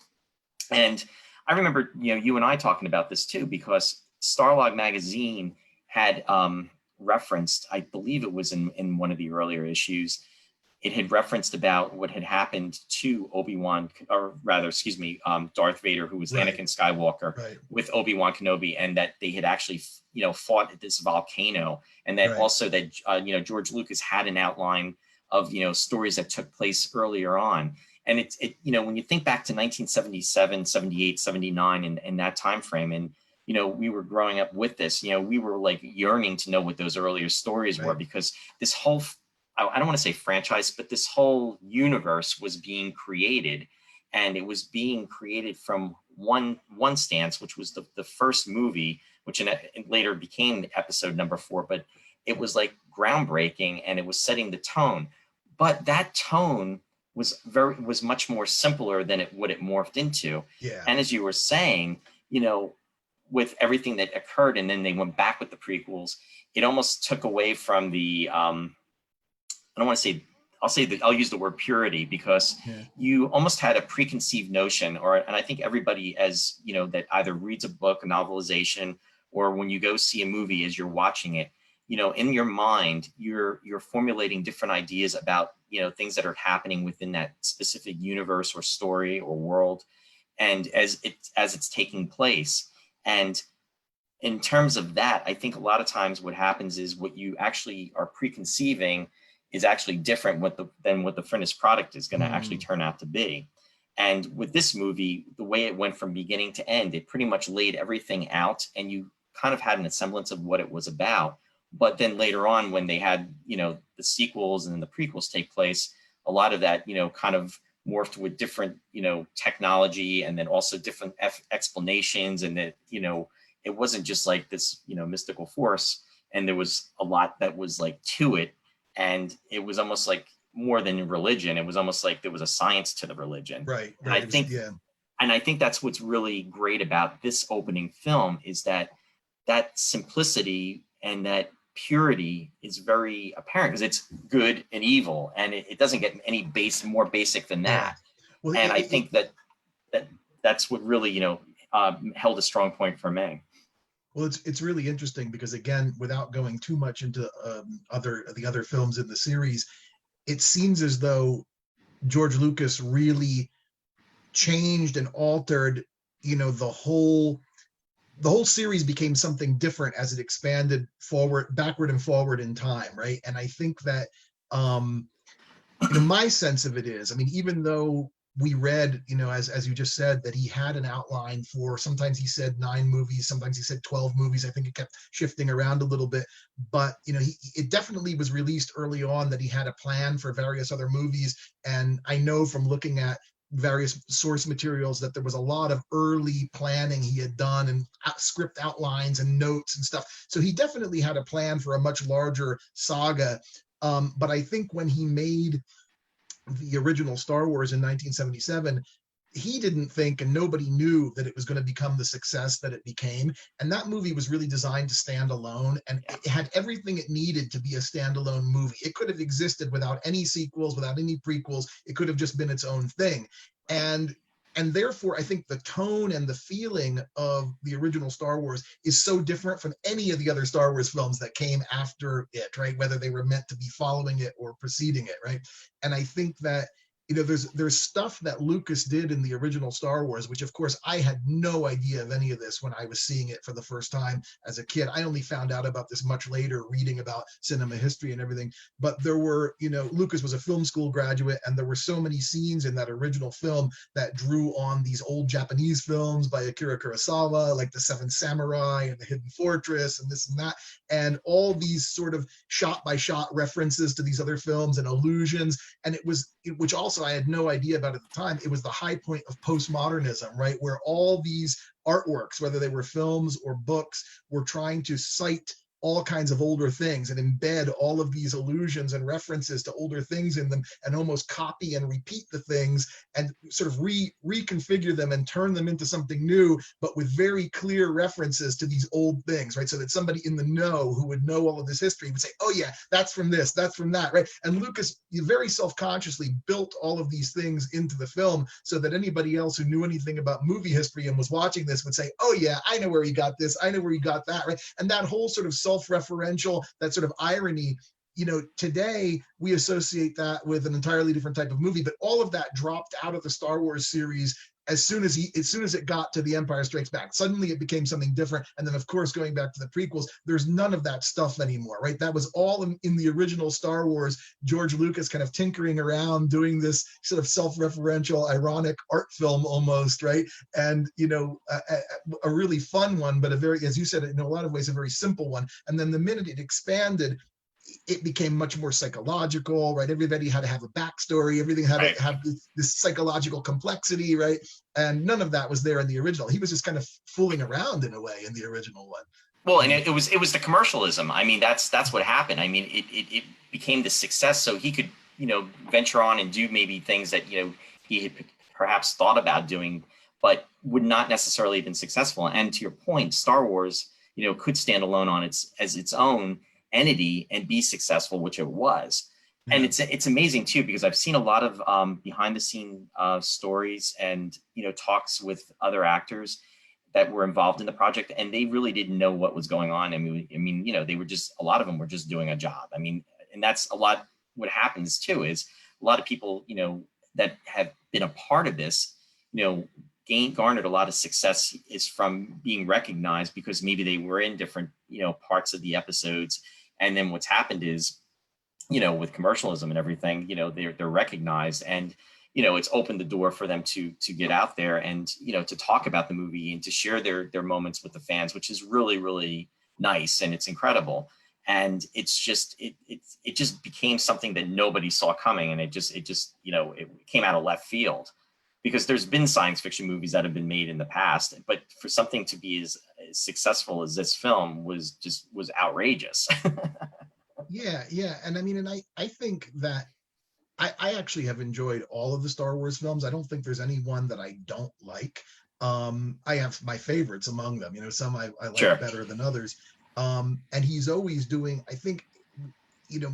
And I remember, you know, you and I talking about this too, because Starlog magazine had referenced, I believe it was in one of the earlier issues, it had referenced about what had happened to Obi-Wan, or rather, excuse me, Darth Vader, who was Anakin Skywalker, with Obi-Wan Kenobi, and that they had actually, you know, fought at this volcano, and that also that, you know, George Lucas had an outline of, you know, stories that took place earlier on. And it, you know, when you think back to 1977, 78, 79, and that time frame, and, you know, we were growing up with this, you know, we were like yearning to know what those earlier stories were, because this whole, I don't want to say franchise, but this whole universe was being created, and it was being created from one stance, which was the first movie, which later became episode number 4, but it was like groundbreaking, and it was setting the tone. But that tone was much more simpler than what it morphed into. And as you were saying, you know, with everything that occurred, and then they went back with the prequels, it almost took away from the, I don't want to say, I'll use the word purity, because you almost had a preconceived notion, and I think everybody, as you know, that either reads a book, a novelization, or when you go see a movie, as you're watching it, you know, in your mind, you're formulating different ideas about, you know, things that are happening within that specific universe or story or world, and as it's taking place. And in terms of that, I think a lot of times what happens is what you actually are preconceiving is actually different than what the finished product is going to actually turn out to be. And with this movie, the way it went from beginning to end, it pretty much laid everything out, and you kind of had an semblance of what it was about. But then later on, when they had, you know, the sequels and then the prequels take place, a lot of that, you know, kind of morphed with different, you know, technology, and then also different explanations, and that, you know, it wasn't just like this, you know, mystical force, and there was a lot that was like to it, and it was almost like more than religion. It was almost like there was a science to the religion. And I think, and I think that's what's really great about this opening film, is that simplicity, and that purity is very apparent because it's good and evil, and it doesn't get any more basic than Yeah. that. Well, And I think that's what really, held a strong point for me. well, it's really interesting because, again, without going too much into the other films in the series, it seems as though George Lucas really changed and altered, the whole series became something different as it expanded backward and forward in time, right? And I think that, my sense of it is, I mean, even though we read, as you just said, that he had an outline for, sometimes he said 9 movies, sometimes he said 12 movies. I think it kept shifting around a little bit, but it definitely was released early on that he had a plan for various other movies. And I know from looking at various source materials that there was a lot of early planning he had done, and script outlines and notes and stuff. So he definitely had a plan for a much larger saga. But I think when he made the original Star Wars in 1977, he didn't think, and nobody knew, that it was going to become the success that it became. And that movie was really designed to stand alone, and it had everything it needed to be a standalone movie. It could have existed without any sequels, without any prequels. It could have just been its own thing. And therefore, I think the tone and the feeling of the original Star Wars is so different from any of the other Star Wars films that came after it, right? Whether they were meant to be following it or preceding it, right? And I think that, there's stuff that Lucas did in the original Star Wars, which, of course, I had no idea of any of this when I was seeing it for the first time as a kid. I only found out about this much later, reading about cinema history and everything. But there were, Lucas was a film school graduate, and there were so many scenes in that original film that drew on these old Japanese films by Akira Kurosawa, like The Seven Samurai and The Hidden Fortress and this and that, and all these sort of shot-by-shot references to these other films and allusions. And which also I had no idea about at the time, it was the high point of postmodernism, right? Where all these artworks, whether they were films or books, were trying to cite all kinds of older things and embed all of these allusions and references to older things in them, and almost copy and repeat the things and sort of reconfigure them and turn them into something new, but with very clear references to these old things, right? So that somebody in the know who would know all of this history would say, oh yeah, that's from this, that's from that, right? And Lucas very self-consciously built all of these things into the film so that anybody else who knew anything about movie history and was watching this would say, oh yeah, I know where he got this, I know where he got that, right? And that whole sort of self-referential, that sort of irony, today we associate that with an entirely different type of movie, but all of that dropped out of the Star Wars series as soon as it got to The Empire Strikes Back. Suddenly it became something different. And then, of course, going back to the prequels, there's none of that stuff anymore, right? That was all in the original Star Wars, George Lucas kind of tinkering around, doing this sort of self-referential, ironic art film almost, right? And, a really fun one, but a very, as you said, in a lot of ways, a very simple one. And then the minute it expanded, it became much more psychological, right? Everybody had to have a backstory. Everything had to have this psychological complexity, right? And none of that was there in the original. He was just kind of fooling around in a way in the original one. Well, and it was the commercialism. I mean, that's what happened. I mean, it became the success, so he could, venture on and do maybe things that, he had perhaps thought about doing, but would not necessarily have been successful. And to your point, Star Wars, could stand alone on its own entity and be successful, which it was. Yeah. And it's amazing too, because I've seen a lot of behind the scene stories and talks with other actors that were involved in the project, and they really didn't know what was going on. I mean, they were just, a lot of them were just doing a job. I mean, and that's a lot what happens too, is a lot of people that have been a part of this garnered a lot of success is from being recognized because maybe they were in different parts of the episodes. And then what's happened is, with commercialism and everything, they're recognized, and it's opened the door for them to get out there and to talk about the movie and to share their moments with the fans, which is really, really nice, and it's incredible. And it's just it just became something that nobody saw coming, and it came out of left field, because there's been science fiction movies that have been made in the past, but for something to be as successful as this film was outrageous. Yeah. And I mean, and I think that I actually have enjoyed all of the Star Wars films. I don't think there's any one that I don't like. I have my favorites among them. Some I like Sure. better than others. And he's always doing, I think,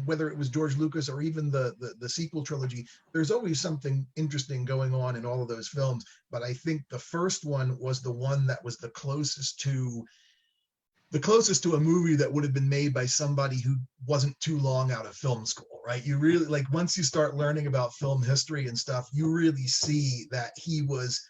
whether it was George Lucas or even the sequel trilogy, there's always something interesting going on in all of those films. But I think the first one was the one that was the closest to a movie that would have been made by somebody who wasn't too long out of film school, right? You really, like, once you start learning about film history and stuff, you really see that he was,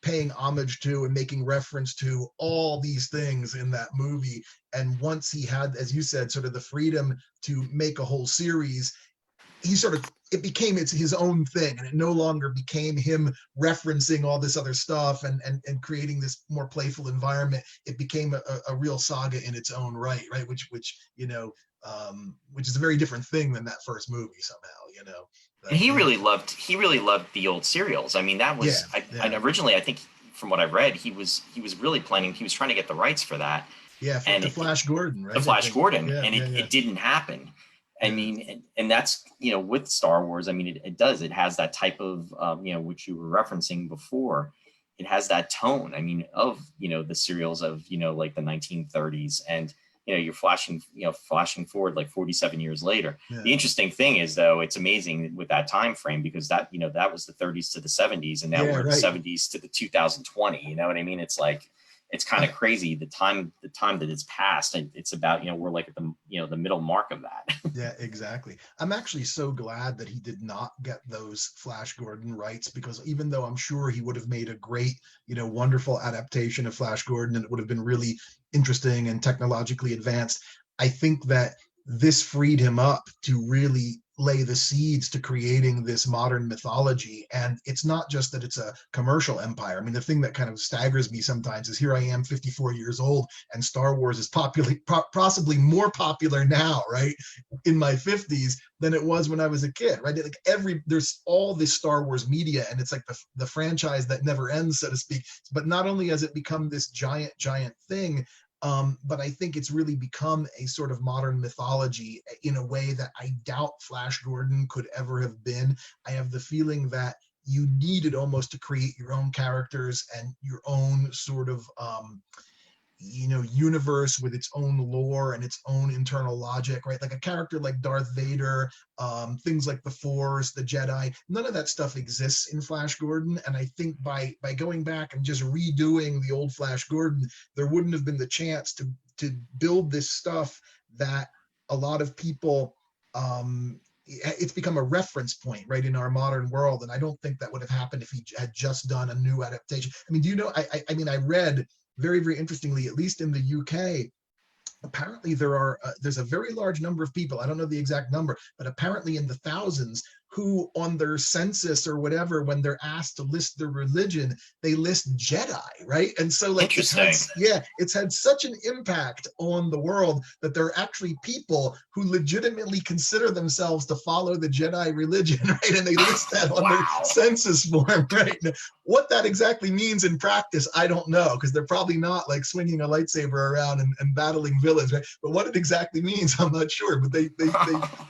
paying homage to and making reference to all these things in that movie. And once he had, as you said, sort of the freedom to make a whole series, it became his own thing, and it no longer became him referencing all this other stuff and creating this more playful environment. It became a real saga in its own right, which is a very different thing than that first movie somehow. But, and he really loved the old serials. I mean, that was originally, I think, from what I read, he was really planning. He was trying to get the rights for that. Yeah, to Flash Gordon, right? To Flash Gordon, and it didn't happen. I mean, and that's, with Star Wars, I mean, it has that type of, which you were referencing before. It has that tone, I mean, of, the serials of, like the 1930s, and, you're flashing forward like 47 years later. Yeah. The interesting thing is, though, it's amazing with that time frame, because that, that was the 30s to the 70s, and now we're in the 70s to the 2020. You know what I mean? It's like, it's kind of crazy the time that it's passed. And it's about, we're like at the, the middle mark of that. Yeah, exactly. I'm actually so glad that he did not get those Flash Gordon rights, because even though I'm sure he would have made a great, wonderful adaptation of Flash Gordon, and it would have been really interesting and technologically advanced, I think that this freed him up to really lay the seeds to creating this modern mythology. And it's not just that it's a commercial empire. I mean, the thing that kind of staggers me sometimes is, here I am 54 years old, and Star Wars is possibly more popular now, right, in my 50s than it was when I was a kid, right? Like there's all this Star Wars media, and it's like the franchise that never ends, so to speak. But not only has it become this giant thing, but I think it's really become a sort of modern mythology in a way that I doubt Flash Gordon could ever have been. I have the feeling that you needed almost to create your own characters and your own sort of universe with its own lore and its own internal logic, right? Like a character like Darth Vader, things like the Force, the Jedi, none of that stuff exists in Flash Gordon. And I think by going back and just redoing the old Flash Gordon, there wouldn't have been the chance to build this stuff that a lot of people, it's become a reference point, right, in our modern world. And I don't think that would have happened if he had just done a new adaptation. I mean, I read very, very interestingly, at least in the UK, apparently there's a very large number of people, I don't know the exact number, but apparently in the thousands, who on their census or whatever, when they're asked to list their religion, they list Jedi, right? And so like it's had such an impact on the world that there are actually people who legitimately consider themselves to follow the Jedi religion, right? And they list that on their census form, right? What that exactly means in practice, I don't know, because they're probably not like swinging a lightsaber around and battling villains, right? But what it exactly means, I'm not sure. But they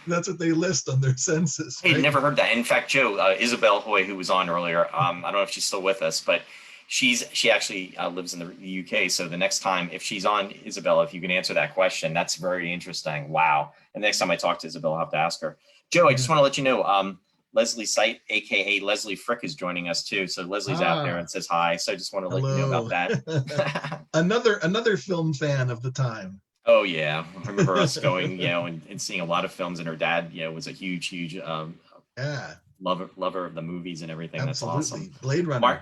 that's what they list on their census. Hey, right? Never heard that. In fact, Joe, Isabel Hoy, who was on earlier, I don't know if she's still with us, but she actually lives in the UK. So the next time, if she's on, Isabel, if you can answer that question, that's very interesting. Wow. And the next time I talk to Isabel, I'll have to ask her. Joe, I just want to let you know, Leslie Sight, aka Leslie Frick, is joining us too. So Leslie's out there and says hi. So I just want to let you know about that. another film fan of the time. Oh yeah, I remember us going, and seeing a lot of films. And her dad, was a huge lover of the movies and everything. Absolutely. That's awesome. Blade Runner.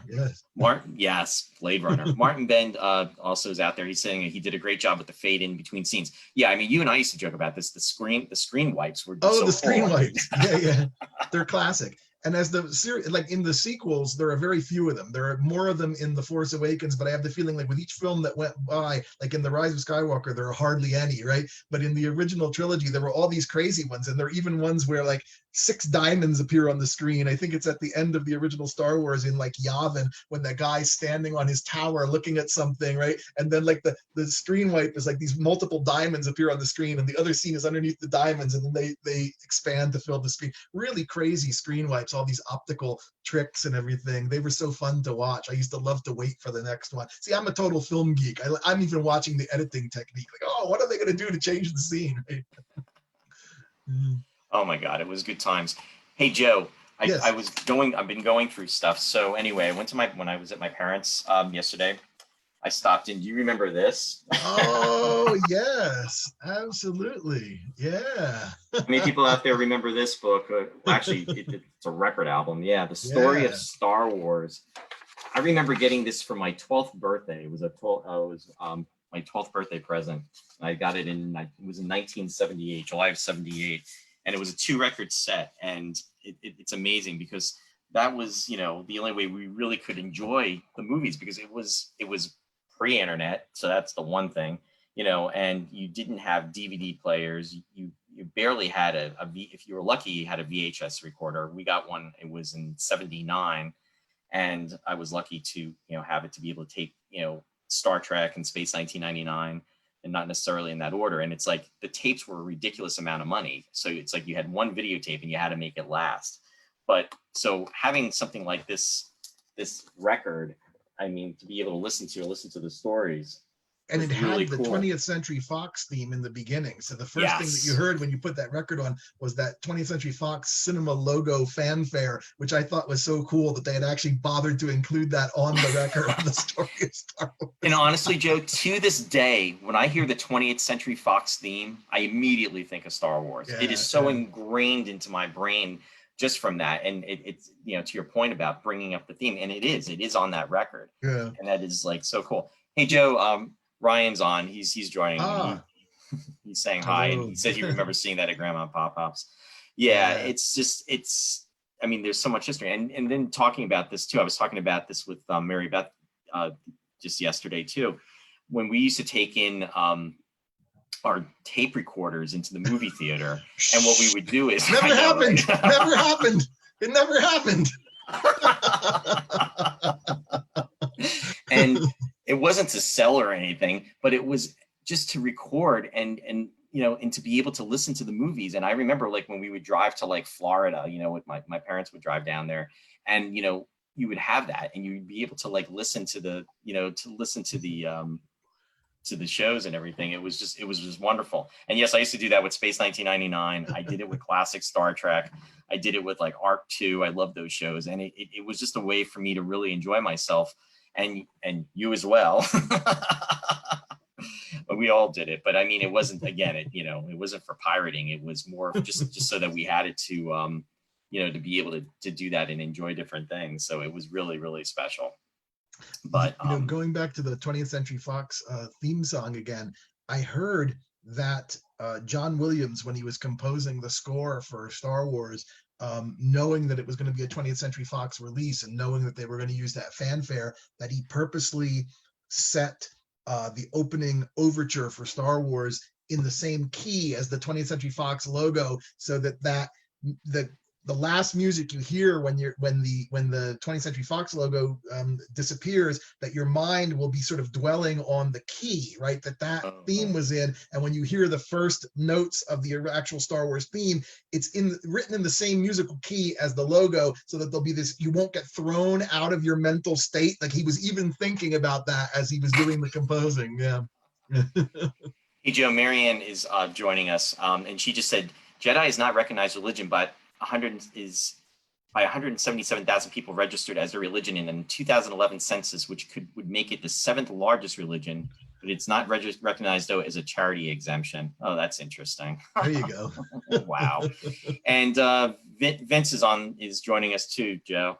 Yes, Blade Runner. Martin Bend also is out there. He's saying he did a great job with the fade in between scenes. Yeah, I mean, you and I used to joke about this. The screen wipes were the screen wipes. Yeah, they're classic. And as the series, like in the sequels, there are very few of them. There are more of them in The Force Awakens, but I have the feeling like with each film that went by, like in The Rise of Skywalker, there are hardly any, right? But in the original trilogy, there were all these crazy ones. And there are even ones where like 6 diamonds appear on the screen. I think it's at the end of the original Star Wars in like Yavin, when that guy's standing on his tower looking at something, right? And then like the screen wipe is like these multiple diamonds appear on the screen, and the other scene is underneath the diamonds, and then they expand to fill the screen. Really crazy screen wipes all these optical tricks and everything. They were so fun to watch. I used to love to wait for the next one. See, I'm a total film geek. I'm even watching the editing technique. Like, oh, what are they going to do to change the scene? Right? Oh my God, it was good times. Hey Joe, Yes. I've been going through stuff. So anyway, I went to when I was at my parents' yesterday. I stopped in. Do you remember this? Oh, yes, absolutely. Yeah. How many people out there remember this book? Actually, it's a record album. Yeah, The Story of Star Wars. I remember getting this for my 12th birthday. It was my 12th birthday present. I got it it was in 1978, July of 78. And it was a 2-record set. And it's amazing because that was, the only way we really could enjoy the movies, because it was pre-internet. So that's the one thing, and you didn't have DVD players. You barely had if you were lucky, you had a VHS recorder. We got one, it was in 79. And I was lucky to, have it to be able to take, Star Trek and Space 1999, and not necessarily in that order. And it's like the tapes were a ridiculous amount of money. So it's like you had one videotape and you had to make it last. But so having something like this record, I mean, to be able to listen to the stories. And it had really the cool. 20th Century Fox theme in the beginning. So the first thing that you heard when you put that record on was that 20th Century Fox cinema logo fanfare, which I thought was so cool that they had actually bothered to include that on the record of The Story of Star Wars. And honestly, Joe, to this day, when I hear the 20th Century Fox theme, I immediately think of Star Wars. It is so ingrained into my brain just from that. And it's, to your point about bringing up the theme, and it is on that record. Yeah. And that is like so cool. Hey, Joe, Ryan's on. He's joining. He's saying hi, and he said he remembers seeing that at Grandma and Pop-Pop's. Yeah, it's. I mean, there's so much history, and then talking about this too. I was talking about this with Mary Beth just yesterday too, when we used to take in our tape recorders into the movie theater, and what we would do is never happened. Never happened. It never happened. And it wasn't to sell or anything, but it was just to record and to be able to listen to the movies. And I remember like when we would drive to like Florida, with my parents would drive down there, and you would have that, and you'd be able to like listen to the to the shows and everything. It was just wonderful. And yes, I used to do that with Space 1999. I did it with classic Star Trek. I did it with like Arc 2. I love those shows. And it was just a way for me to really enjoy myself, and you as well. But we all did it. But I mean, it wasn't, again, it wasn't for pirating. It was more just so that we had it to, to be able to do that and enjoy different things. So it was really, really special. But going back to the 20th Century Fox theme song again, I heard that John Williams, when he was composing the score for Star Wars, knowing that it was going to be a 20th Century Fox release and knowing that they were going to use that fanfare, that he purposely set the opening overture for Star Wars in the same key as the 20th Century Fox logo, so that the last music you hear when the 20th Century Fox logo disappears, that your mind will be sort of dwelling on the key, right? That theme was in, and when you hear the first notes of the actual Star Wars theme, it's written in the same musical key as the logo, so that there'll be this, you won't get thrown out of your mental state. Like he was even thinking about that as he was doing the composing. Yeah. Hey Joe, Marianne is joining us, and she just said Jedi is not recognized religion, but 177,000 people registered as a religion in the 2011 census, which would make it the 7th largest religion, but it's not recognized though as a charity exemption. Oh, that's interesting. There you go. Wow. And Vince is joining us too, Joe.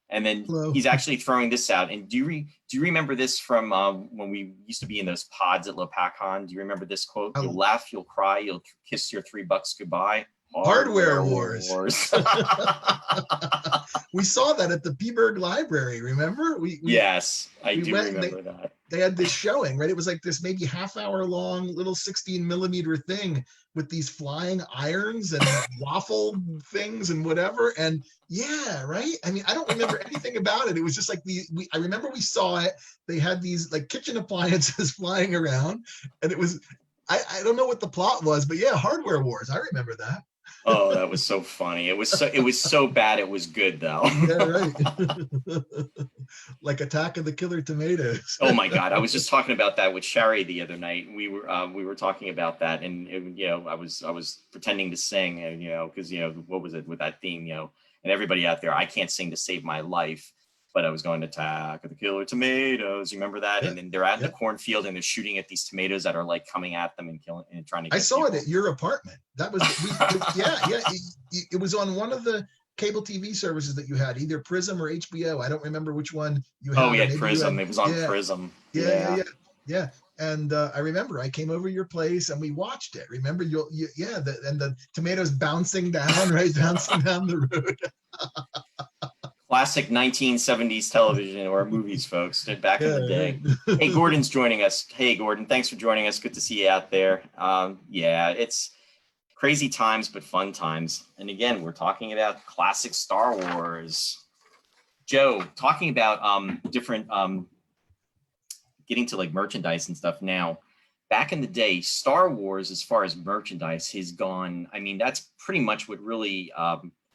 And then Hello. He's actually throwing this out. And do you remember this from when we used to be in those pods at LoPaCon? Do you remember this quote? You'll laugh, you'll cry, you'll kiss your $3 goodbye. Hardware Wars. We saw that at the Peaburg Library, remember? Yes, I do remember that. They had this showing, right? It was like this maybe half-hour long little 16-millimeter thing with these flying irons and waffle things and whatever. And yeah, right? I mean, I don't remember anything about it. It was just like I remember we saw it. They had these like kitchen appliances flying around, and it was, I don't know what the plot was, but yeah, Hardware Wars. I remember that. Oh, that was so funny. It was so bad it was good though. Yeah, right. Like Attack of the Killer Tomatoes. Oh my God, I was just talking about that with Shari the other night. We were talking about that, and I was pretending to sing, and because what was it with that theme, and everybody out there, I can't sing to save my life, but I was going to Attack of the Killer Tomatoes. You remember that? Yeah, And then they're out in the yeah. cornfield and they're shooting at these tomatoes that are like coming at them and killing and trying to I get saw it people. at your apartment. That was yeah, yeah. It was on one of the cable TV services that you had, either Prism or HBO. I don't remember which one you Oh, we had, or had maybe you Prism. had. It was on Yeah, Prism. yeah, yeah, Yeah. yeah, yeah. And I remember I came over to your place and we watched it. Remember yeah, and the tomatoes bouncing down, right, bouncing down the road. Classic 1970s television or movies, folks, back in Yeah, the day. Hey, right. Gordon's joining us. Hey, Gordon, thanks for joining us. Good to see you out there. Yeah, it's crazy times, but fun times. And again, we're talking about classic Star Wars. Joe, talking about different getting to like merchandise and stuff now. Back in the day, Star Wars, as far as merchandise, has gone. I mean, that's pretty much what really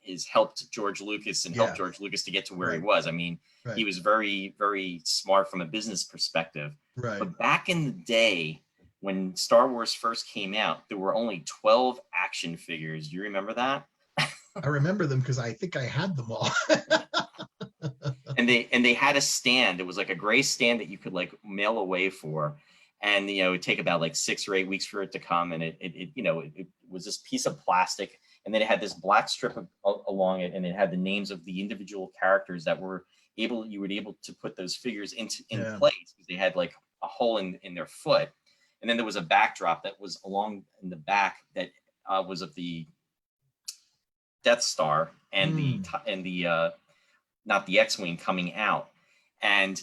has helped George Lucas and helped Yeah, George Lucas to get to where he right, was. I mean, right, he was very, very smart from a business perspective. right. But back in the day, when Star Wars first came out, there were only 12 action figures. Do you remember that? I remember them because I think I had them all. And they had a stand. It was like a gray stand that you could like mail away for, and it'd take about like 6 or 8 weeks for it to come. And it was this piece of plastic, and then it had this black strip along it, and it had the names of the individual characters that you were able to put those figures in Yeah. place, because they had like a hole in their foot, and then there was a backdrop that was along in the back that was of the Death Star and the Mm. and the not the X-wing coming out. And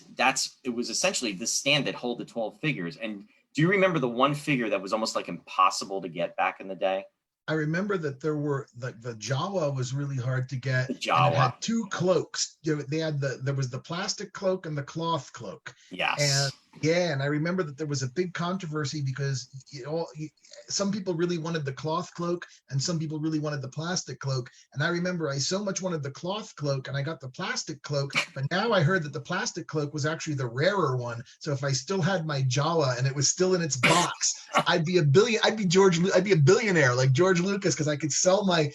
it was essentially this stand that held the 12 figures. And do you remember the one figure that was almost like impossible to get back in the day? I remember that there were the Jawa was really hard to get, The and it had Jawa. two cloaks. They had there was the plastic cloak and the cloth cloak, and Yes. yeah, and I remember that there was a big controversy because some people really wanted the cloth cloak and some people really wanted the plastic cloak. And I remember I so much wanted the cloth cloak and I got the plastic cloak, but now I heard that the plastic cloak was actually the rarer one. So if I still had my Jawa and it was still in its box, I'd be a billionaire like George Lucas, because I could sell my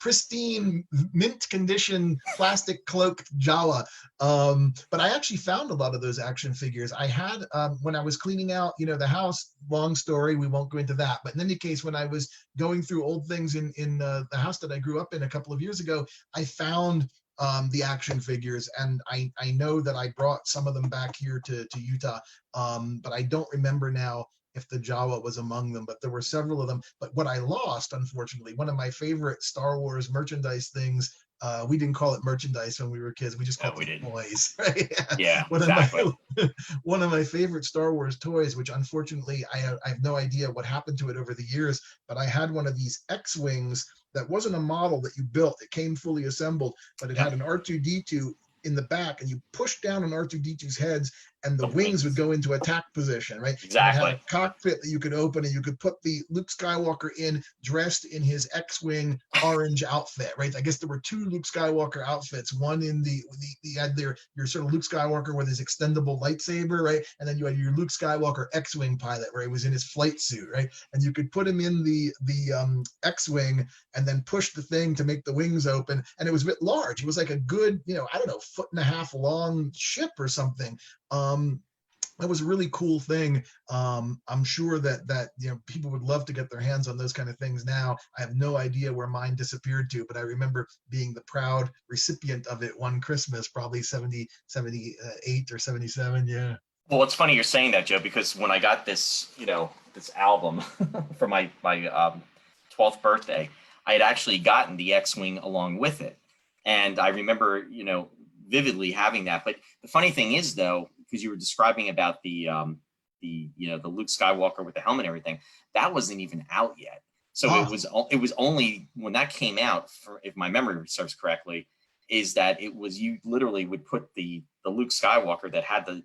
pristine mint condition plastic cloak Jawa. But I actually found a lot of those action figures. I had when I was cleaning out, the house. Long story, we won't go into that. But in any case, when I was going through old things in the house that I grew up in a couple of years ago, I found the action figures, and I know that I brought some of them back here to Utah, but I don't remember now if the Jawa was among them, but there were several of them. But what I lost, unfortunately, one of my favorite Star Wars merchandise things, we didn't call it merchandise when we were kids. We just No, called we them didn't. toys. Right? Yeah, one of my exactly. one of my favorite Star Wars toys, which unfortunately I have no idea what happened to it over the years, but I had one of these X-wings that wasn't a model that you built. It came fully assembled, but it Yep. had an R2D2 in the back, and you push down on R2D2's heads and the The wings would wings. go into attack position, right? And it had a Exactly. cockpit that you could open, and you could put the Luke Skywalker in dressed in his X-wing orange outfit, right? I guess there were two Luke Skywalker outfits. One in you had your sort of Luke Skywalker with his extendable lightsaber, right? And then you had your Luke Skywalker X-wing pilot, where he was in his flight suit, right? And you could put him in the X-wing and then push the thing to make the wings open. And it was a bit large. It was like a good, I don't know, 1.5 foot long ship or something. That was a really cool thing. I'm sure that people would love to get their hands on those kind of things now. I have no idea where mine disappeared to, but I remember being the proud recipient of it one Christmas, probably 78 or 77. Yeah. Well, it's funny you're saying that, Joe, because when I got this album for my 12th birthday, I had actually gotten the X-wing along with it, and I remember vividly having that. But the funny thing is, though, because you were describing about the Luke Skywalker with the helmet and everything, that wasn't even out yet. So it Ah, was only when that came out, if my memory serves correctly, is that it was, you literally would put the Luke Skywalker that had the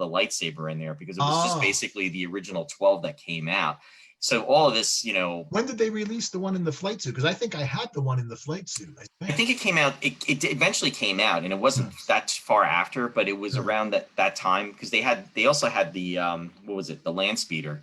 lightsaber in there, because it was just basically the original 12 that came out. So all of this, when did they release the one in the flight suit? Because I think I had the one in the flight suit. I think it came out, it eventually came out, and it wasn't that far after, but it was around that time, because they also had the what was it, the land speeder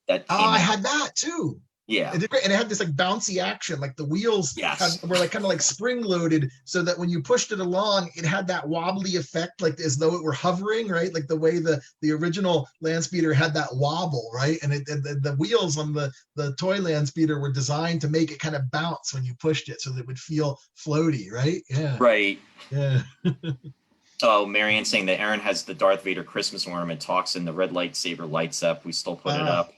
that came out. I had that too. Yeah. And it had this like bouncy action, like the wheels were like kind of like spring loaded, so that when you pushed it along, it had that wobbly effect, like as though it were hovering, right? Like the way the original land speeder had that wobble, right? And the wheels on the toy land speeder were designed to make it kind of bounce when you pushed it, so that it would feel floaty, right? Yeah. Right. Yeah. Oh, Marianne saying that Aaron has the Darth Vader Christmas ornament, talks, and the red lightsaber lights up. We still put it up.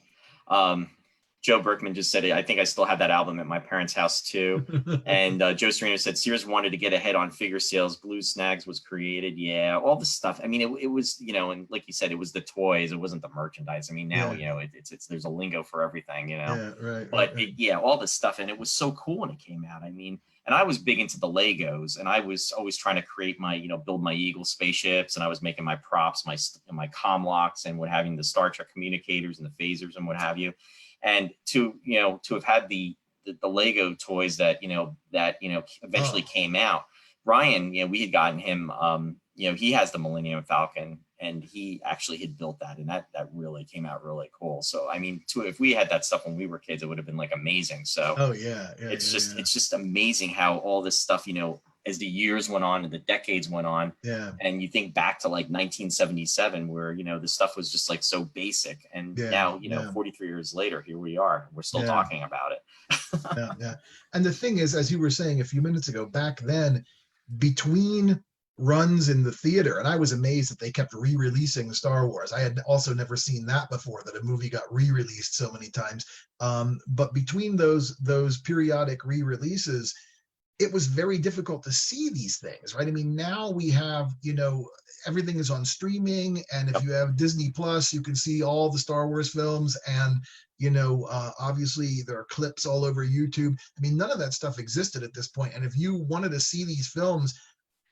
Joe Berkman just said it. I think I still have that album at my parents' house too. And Joe Sereno said Sears wanted to get ahead on figure sales. Blue Snags was created. Yeah, all this stuff. I mean, it was, and like you said, it was the toys. It wasn't the merchandise. I mean, now, it's there's a lingo for everything, Yeah, right. But right. all this stuff. And it was so cool when it came out. I mean, and I was big into the Legos, and I was always trying to create my, build my Eagle spaceships, and I was making my props, my comm locks, and what having the Star Trek communicators and the phasers and what have you. And to have had the Lego toys that eventually came out. Ryan, we had gotten him, he has the Millennium Falcon, and he actually had built that, and that really came out really cool. So I mean, if we had that stuff when we were kids, it would have been like amazing. So it's just amazing how all this stuff, as the years went on and the decades went on, and you think back to like 1977, where the stuff was just like so basic, and now 43 years later, here we are, we're still talking about it. And the thing is, as you were saying a few minutes ago, back then, between runs in the theater, and I was amazed that they kept re-releasing Star Wars. I had also never seen that before, that a movie got re-released so many times. But between those periodic re-releases, it was very difficult to see these things, right? I mean, now we have, everything is on streaming, and if you have Disney Plus, you can see all the Star Wars films, and obviously there are clips all over YouTube. I mean, none of that stuff existed at this point. And if you wanted to see these films,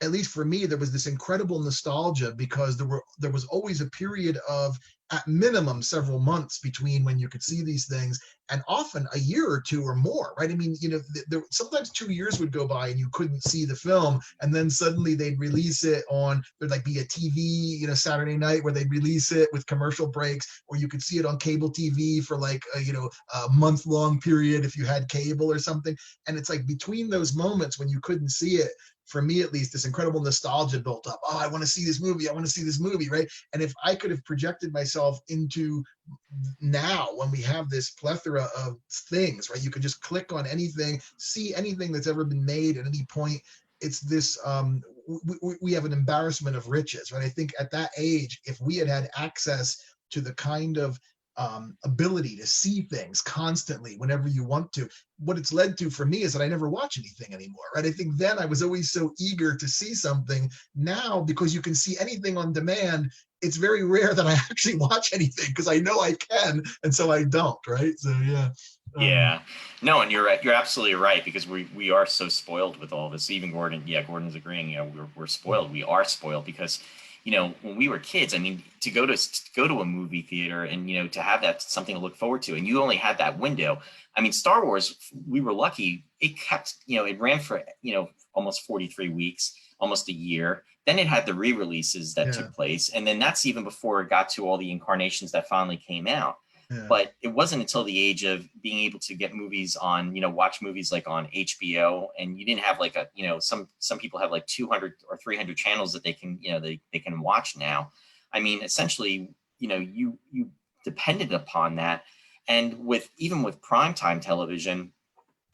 at least for me, there was this incredible nostalgia, because there was always a period of, at minimum, several months between when you could see these things, and often a year or two or more, right? I mean, sometimes 2 years would go by and you couldn't see the film, and then suddenly they'd release it there'd like be a TV, Saturday night where they'd release it with commercial breaks, or you could see it on cable TV for like a month-long period if you had cable or something. And it's like between those moments when you couldn't see it, for me at least, this incredible nostalgia built up. Oh, I want to see this movie, right? And if I could have projected myself into now, when we have this plethora of things, right? You could just click on anything, see anything that's ever been made at any point. It's this, we have an embarrassment of riches, right? I think at that age, if we had access to the kind of ability to see things constantly whenever you want to, what it's led to for me is that I never watch anything anymore, right? I think then I was always so eager to see something. Now, because you can see anything on demand, it's very rare that I actually watch anything, because I know I can, and so I don't, right? So no, and you're absolutely right, because we are so spoiled with all this. Even Gordon's agreeing. We're spoiled. We are spoiled because when we were kids, I mean, to go to a movie theater and, to have that something to look forward to, and you only had that window. I mean, Star Wars, we were lucky. It kept, it ran for, almost 43 weeks, almost a year. Then it had the re-releases that took place. And then that's even before it got to all the incarnations that finally came out. But it wasn't until the age of being able to get movies on, watch movies like on HBO, and you didn't have like a, some people have like 200 or 300 channels that they can, they can watch now. I mean, essentially, you depended upon that. And even with primetime television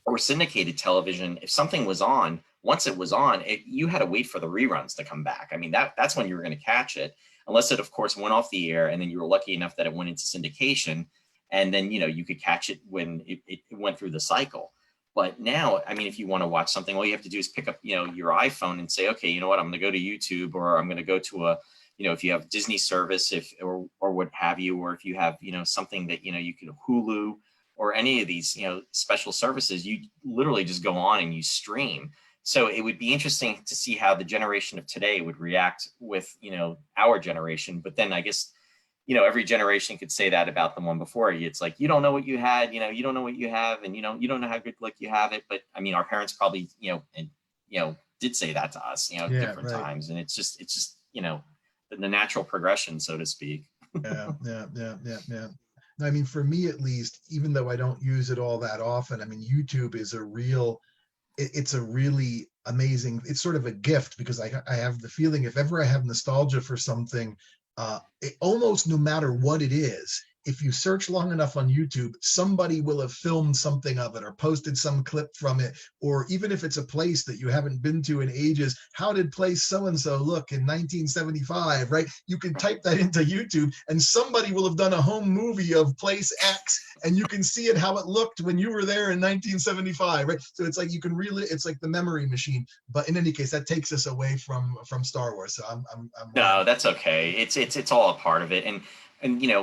or syndicated television, if something was on, once it was on, you had to wait for the reruns to come back. I mean, that's when you were going to catch it. Unless it, of course, went off the air, and then you were lucky enough that it went into syndication, and then you could catch it when it went through the cycle. But now, I mean, if you want to watch something, all you have to do is pick up your iPhone and say, okay, you know what, I'm going to go to YouTube, or I'm going to go to a if you have Disney service, or what have you, or if you have something that you can Hulu or any of these special services, you literally just go on and you stream. So it would be interesting to see how the generation of today would react with, our generation. But then I guess, every generation could say that about the one before you. It's like, you don't know what you had, you don't know what you have, and you don't know how good luck you have it. But I mean, our parents probably, did say that to us, different times. And it's just, the natural progression, so to speak. Yeah. I mean, for me at least, even though I don't use it all that often, I mean, YouTube is it's a really amazing, it's sort of a gift, because I have the feeling if ever I have nostalgia for something, almost no matter what it is, if you search long enough on YouTube, somebody will have filmed something of it or posted some clip from it. Or even if it's a place that you haven't been to in ages, how did place so-and-so look in 1975, right? You can type that into YouTube and somebody will have done a home movie of place X, and you can see it, how it looked when you were there in 1975, right? So it's like you can really, it's like the memory machine. But in any case, that takes us away from Star Wars. So I'm no, that's okay. It's all a part of it. And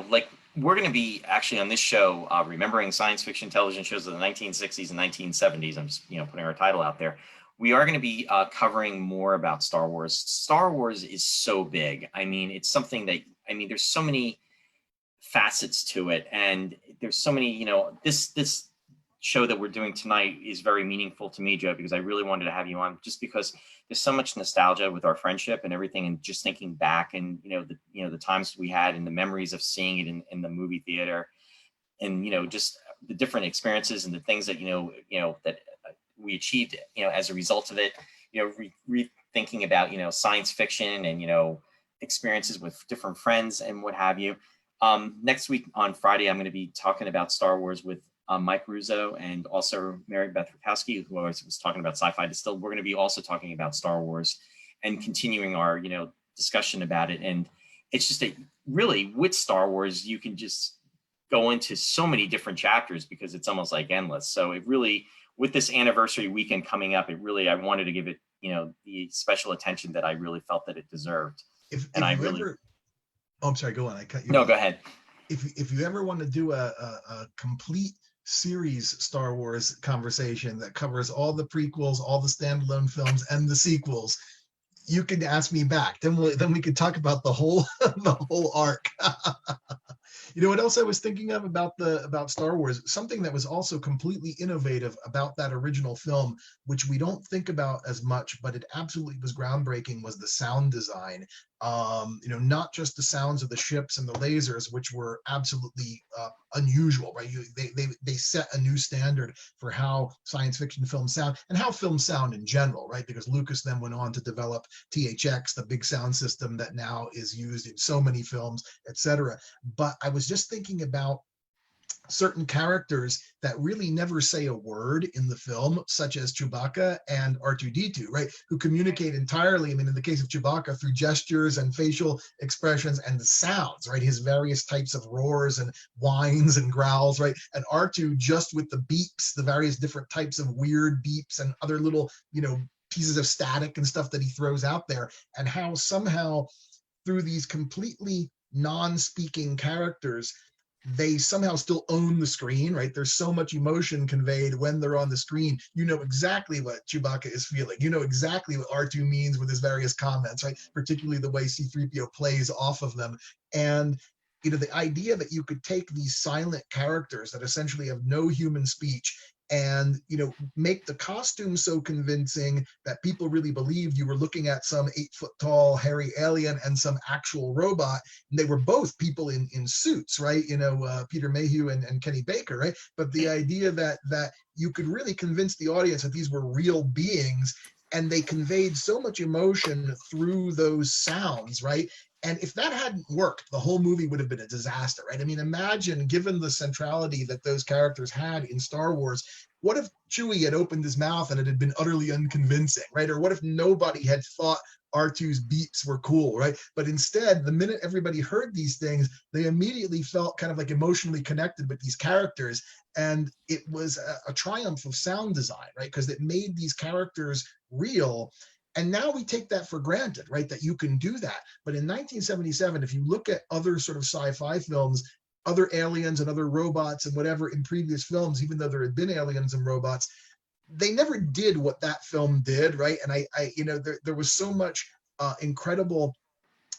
like, we're going to be actually on this show remembering science fiction television shows of the 1960s and 1970s. I'm just putting our title out there. We are going to be covering more about Star Wars. Star Wars is so big. I mean, it's something that, there's so many facets to it, and there's so many, this show that we're doing tonight is very meaningful to me, Joe, because I really wanted to have you on, just because there's so much nostalgia with our friendship and everything, and just thinking back and the times we had and the memories of seeing it in the movie theater, and just the different experiences and the things that that we achieved as a result of it. Rethinking about science fiction and experiences with different friends and what have you. Next week on Friday, I'm going to be talking about Star Wars with Mike Russo and also Mary Beth Rakowski, who was talking about Sci-Fi Distilled. We're going to be also talking about Star Wars and continuing our discussion about it. And it's just that really with Star Wars, you can just go into so many different chapters because it's almost like endless. So it really, with this anniversary weekend coming up, I wanted to give it the special attention that I really felt that it deserved. I'm sorry, go on. I cut you off. No, go ahead. If you ever want to do a complete series Star Wars conversation that covers all the prequels, all the standalone films, and the sequels, you can ask me back. Then we can talk about the whole arc. You know what else I was thinking of about Star Wars? Something that was also completely innovative about that original film, which we don't think about as much, but it absolutely was groundbreaking, was the sound design. Not just the sounds of the ships and the lasers, which were absolutely unusual, right? They set a new standard for how science fiction films sound and how films sound in general, right? Because Lucas then went on to develop THX, the big sound system that now is used in so many films, etc. But I was just thinking about certain characters that really never say a word in the film, such as Chewbacca and R2-D2, right? Who communicate entirely, in the case of Chewbacca, through gestures and facial expressions and the sounds, right? His various types of roars and whines and growls, right? And R2 just with the beeps, the various different types of weird beeps and other little, pieces of static and stuff that he throws out there, and how somehow through these completely non-speaking characters, they somehow still own the screen, right? There's so much emotion conveyed when they're on the screen. You know exactly what Chewbacca is feeling. You know exactly what R2 means with his various comments, right? Particularly the way C-3PO plays off of them. And, the idea that you could take these silent characters that essentially have no human speech and, make the costume so convincing that people really believed you were looking at some 8-foot-tall hairy alien and some actual robot. And they were both people in suits, right? Peter Mayhew and Kenny Baker, right? But the idea that you could really convince the audience that these were real beings, and they conveyed so much emotion through those sounds, right? And if that hadn't worked, the whole movie would have been a disaster, right? Imagine, given the centrality that those characters had in Star Wars, what if Chewie had opened his mouth and it had been utterly unconvincing, right? Or what if nobody had thought R2's beeps were cool, right? But instead, the minute everybody heard these things, they immediately felt kind of like emotionally connected with these characters. And it was a triumph of sound design, right? Because it made these characters real. And now we take that for granted, right? That you can do that. But in 1977, if you look at other sort of sci-fi films, other aliens and other robots and whatever in previous films, even though there had been aliens and robots, they never did what that film did, right? And there was so much incredible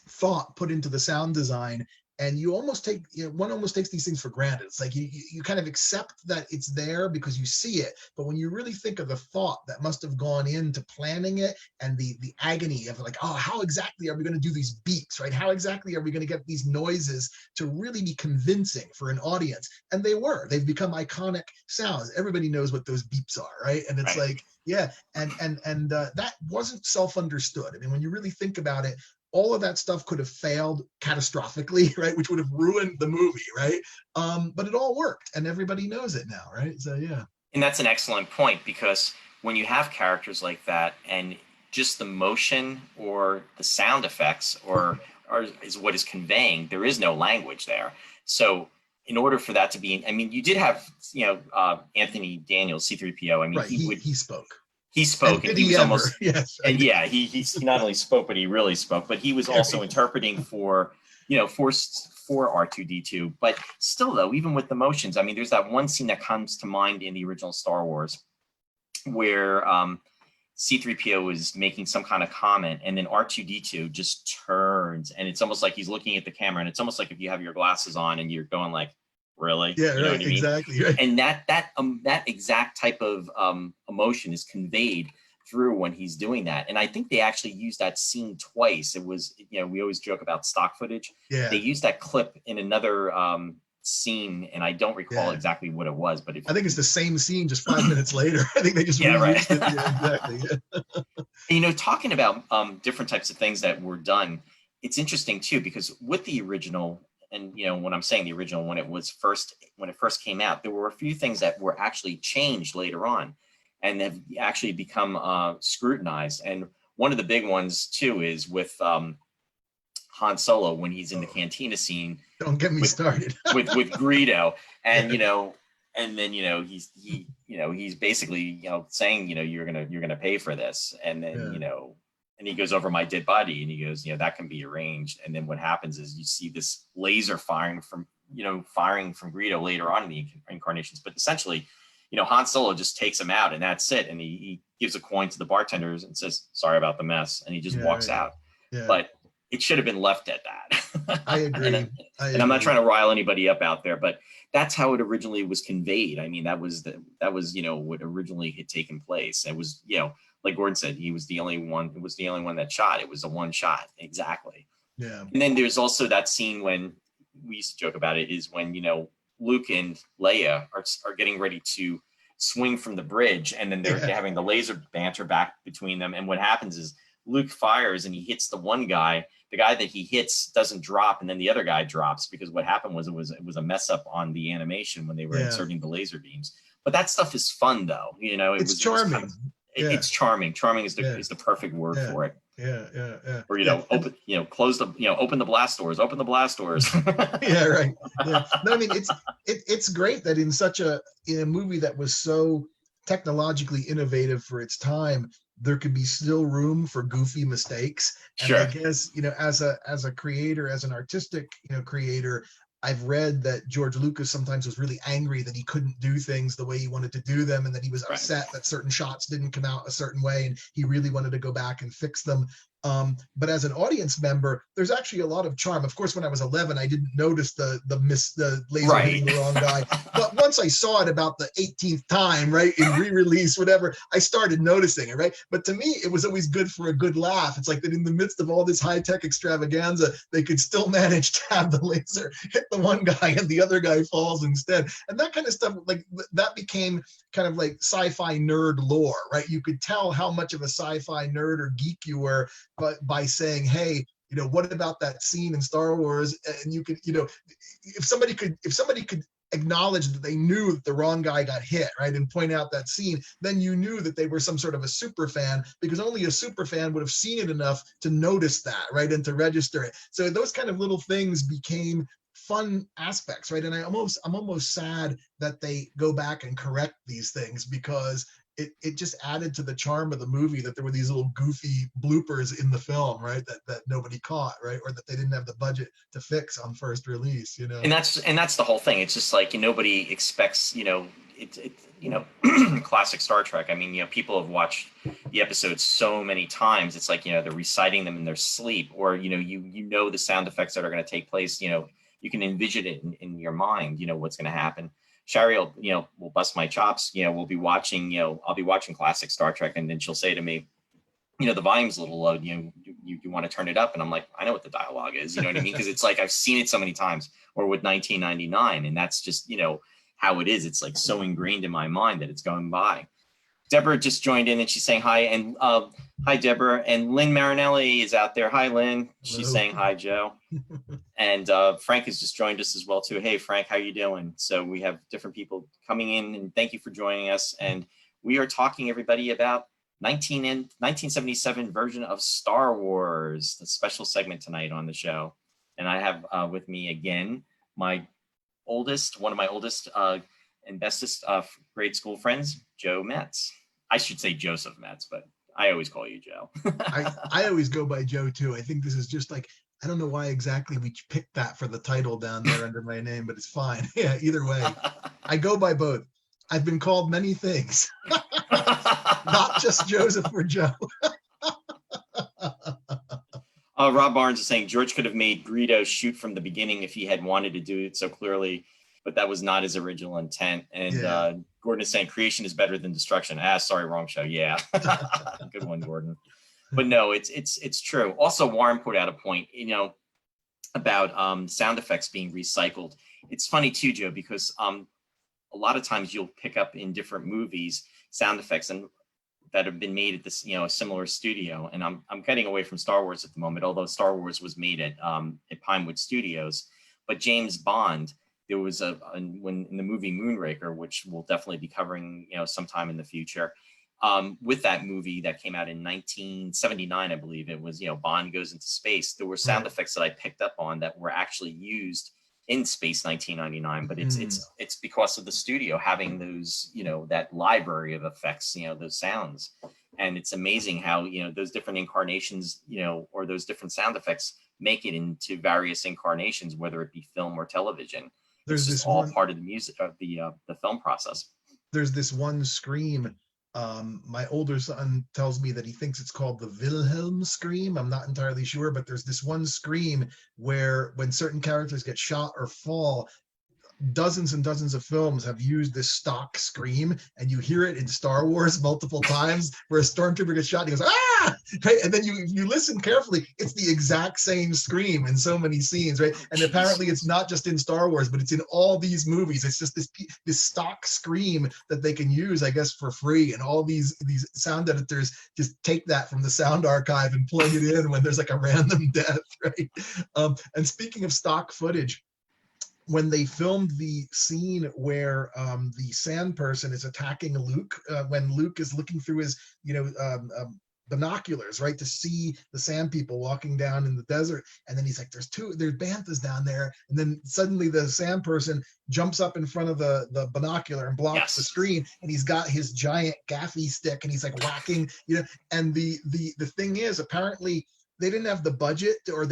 thought put into the sound design, and you almost take, one almost takes these things for granted. It's like you kind of accept that it's there because you see it, but when you really think of the thought that must have gone into planning it, and the agony of like, oh, how exactly are we going to do these beats, right? How exactly are we going to get these noises to really be convincing for an audience? And they've become iconic sounds. Everybody knows what those beeps are, right? And it's Right. like, yeah, and that wasn't self-understood. I mean, when you really think about it, all of that stuff could have failed catastrophically, right? Which would have ruined the movie, right? But it all worked, and everybody knows it now, right? So yeah. And that's an excellent point, because when you have characters like that, and just the motion or the sound effects is what is conveying, there is no language there. So in order for that to be, I mean, you did have, Anthony Daniels, C-3PO. I mean, right. He spoke. He spoke, and he was almost, yes, right. and yeah, he not only spoke, but he really spoke, but he was also interpreting for R2D2. But still, though, even with the motions, I mean, there's that one scene that comes to mind in the original Star Wars where C-3PO is making some kind of comment, and then R2D2 just turns, and it's almost like he's looking at the camera, and it's almost like if you have your glasses on and you're going like, really? Yeah, you know right, what I mean? exactly. Right. And that exact type of emotion is conveyed through when he's doing that. And I think they actually used that scene twice. It was, we always joke about stock footage. Yeah. They used that clip in another scene, and I don't recall exactly what it was, but I think it's the same scene just 5 minutes later. I think they just reused it. Yeah, exactly. And, talking about different types of things that were done, it's interesting too, because with the original, and when I'm saying the original, when it first came out, there were a few things that were actually changed later on, and have actually become scrutinized. And one of the big ones too is with Han Solo, when he's in the cantina scene. Don't get me started. with Greedo, and and then he's basically saying you're gonna pay for this, and then and he goes over my dead body, and he goes, that can be arranged. And then what happens is you see this laser firing from Greedo later on in the incarnations. But essentially, Han Solo just takes him out, and that's it. And he gives a coin to the bartenders and says, "Sorry about the mess," and he just walks out. Yeah. But it should have been left at that. I agree. And I'm not trying to rile anybody up out there, but that's how it originally was conveyed. I mean, that was what originally had taken place. It was, like Gordon said, he was the only one. It was the only one that shot. It was a one shot. Exactly. Yeah. And then there's also that scene when we used to joke about it, is when, Luke and Leia are getting ready to swing from the bridge, and then they're having the laser banter back between them. And what happens is Luke fires and he hits the one guy. The guy that he hits doesn't drop, and then the other guy drops, because what happened was it was a mess up on the animation when they were inserting the laser beams. But that stuff is fun, though. It's charming. It's charming. Charming is the perfect word for it. Yeah. Or open, close the, open the blast doors. Open the blast doors. Yeah, right. Yeah. No, I mean, it's great that in a movie that was so technologically innovative for its time, there could be still room for goofy mistakes. And sure. I guess, as a creator, as an artistic, creator, I've read that George Lucas sometimes was really angry that he couldn't do things the way he wanted to do them, and that he was upset that certain shots didn't come out a certain way, and he really wanted to go back and fix them. But as an audience member, there's actually a lot of charm. Of course, when I was 11, I didn't notice the laser hitting the wrong guy. But once I saw it about the 18th time, right, in re-release, whatever, I started noticing it, right? But to me, it was always good for a good laugh. It's like that in the midst of all this high-tech extravaganza, they could still manage to have the laser hit the one guy and the other guy falls instead. And that kind of stuff, like that became kind of like sci-fi nerd lore, right? You could tell how much of a sci-fi nerd or geek you were by saying, hey, what about that scene in Star Wars? And you could, if somebody could acknowledge that they knew that the wrong guy got hit, right, and point out that scene, then you knew that they were some sort of a super fan, because only a super fan would have seen it enough to notice that, right, and to register it. So those kind of little things became fun aspects, right? And I'm almost sad that they go back and correct these things, because it just added to the charm of the movie that there were these little goofy bloopers in the film, right, that nobody caught, right, or that they didn't have the budget to fix on first release, And that's the whole thing. It's just like nobody expects, classic Star Trek. I mean, people have watched the episodes so many times. It's like, they're reciting them in their sleep, or, the sound effects that are going to take place. You can envision it in your mind, what's going to happen. Shari will bust my chops. We'll be watching, I'll be watching classic Star Trek, and then she'll say to me, the volume's a little low. You want to turn it up? And I'm like, I know what the dialogue is. You know what I mean? Because it's like, I've seen it so many times. Or with 1999, and that's just, how it is. It's like so ingrained in my mind that it's going by. Deborah just joined in and she's saying hi. And hi, Deborah. And Lynn Marinelli is out there. Hi, Lynn. She's saying hi, Joe. And Frank has just joined us as well, too. Hey, Frank, how you doing? So we have different people coming in, and thank you for joining us. And we are talking, everybody, about 1977 version of Star Wars, the special segment tonight on the show. And I have with me again, one of my oldest and bestest grade school friends, Joe Metz. I should say Joseph Metz, but I always call you Joe. I always go by Joe too. I think this is just like, I don't know why exactly we picked that for the title down there under my name, but it's fine. Yeah, either way, I go by both. I've been called many things, not just Joseph or Joe. Rob Barnes is saying George could have made Greedo shoot from the beginning if he had wanted to do it so clearly, but that was not his original intent. And Gordon is saying creation is better than destruction. Sorry, wrong show. Yeah, good one, Gordon. But no, it's true. Also, Warren put out a point, about sound effects being recycled. It's funny too, Joe, because a lot of times you'll pick up in different movies sound effects and that have been made at this, a similar studio. And I'm getting away from Star Wars at the moment, although Star Wars was made at Pinewood Studios. But James Bond, there was when in the movie Moonraker, which we'll definitely be covering, sometime in the future. With that movie that came out in 1979, I believe it was, Bond goes into space. There were sound effects that I picked up on that were actually used in Space 1999, but it's because of the studio having those, that library of effects, those sounds. And it's amazing how, those different incarnations, or those different sound effects make it into various incarnations, whether it be film or television. It's just all part of the music of the film process. There's this one scream. My older son tells me that he thinks it's called the Wilhelm scream. I'm not entirely sure, but there's this one scream where when certain characters get shot or fall, dozens and dozens of films have used this stock scream, and you hear it in Star Wars multiple times where a stormtrooper gets shot and he goes, ah! Right? And then you listen carefully, it's the exact same scream in so many scenes, right? And apparently it's not just in Star Wars, but it's in all these movies. It's just this stock scream that they can use, I guess, for free. And all these sound editors just take that from the sound archive and plug it in when there's like a random death, right? And speaking of stock footage, when they filmed the scene where the sand person is attacking Luke, when Luke is looking through his, binoculars, right, to see the sand people walking down in the desert, and then he's like, there's banthas down there, and then suddenly the sand person jumps up in front of the binocular and blocks the screen, and he's got his giant gaffy stick, and he's like whacking, and the thing is, apparently they didn't have the budget, or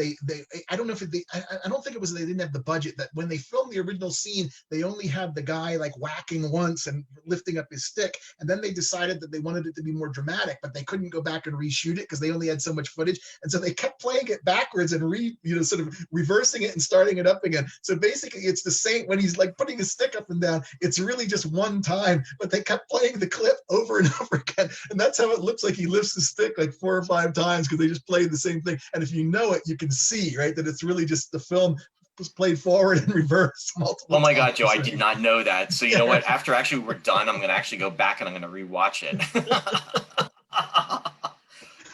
I don't know if I don't think it was they didn't have the budget, that when they filmed the original scene, they only had the guy like whacking once and lifting up his stick. And then they decided that they wanted it to be more dramatic, but they couldn't go back and reshoot it because they only had so much footage. And so they kept playing it backwards and sort of reversing it and starting it up again. So basically it's the same when he's like putting his stick up and down, it's really just one time, but they kept playing the clip over and over again. And that's how it looks like he lifts his stick like 4 or 5 times, because they just played the same thing. And if you know it, you can see, right, that it's really just the film was played forward and reversed multiple times. God, Joe, right? I did not know that. So you know what? After actually we're done, I'm going to actually go back and I'm going to rewatch it.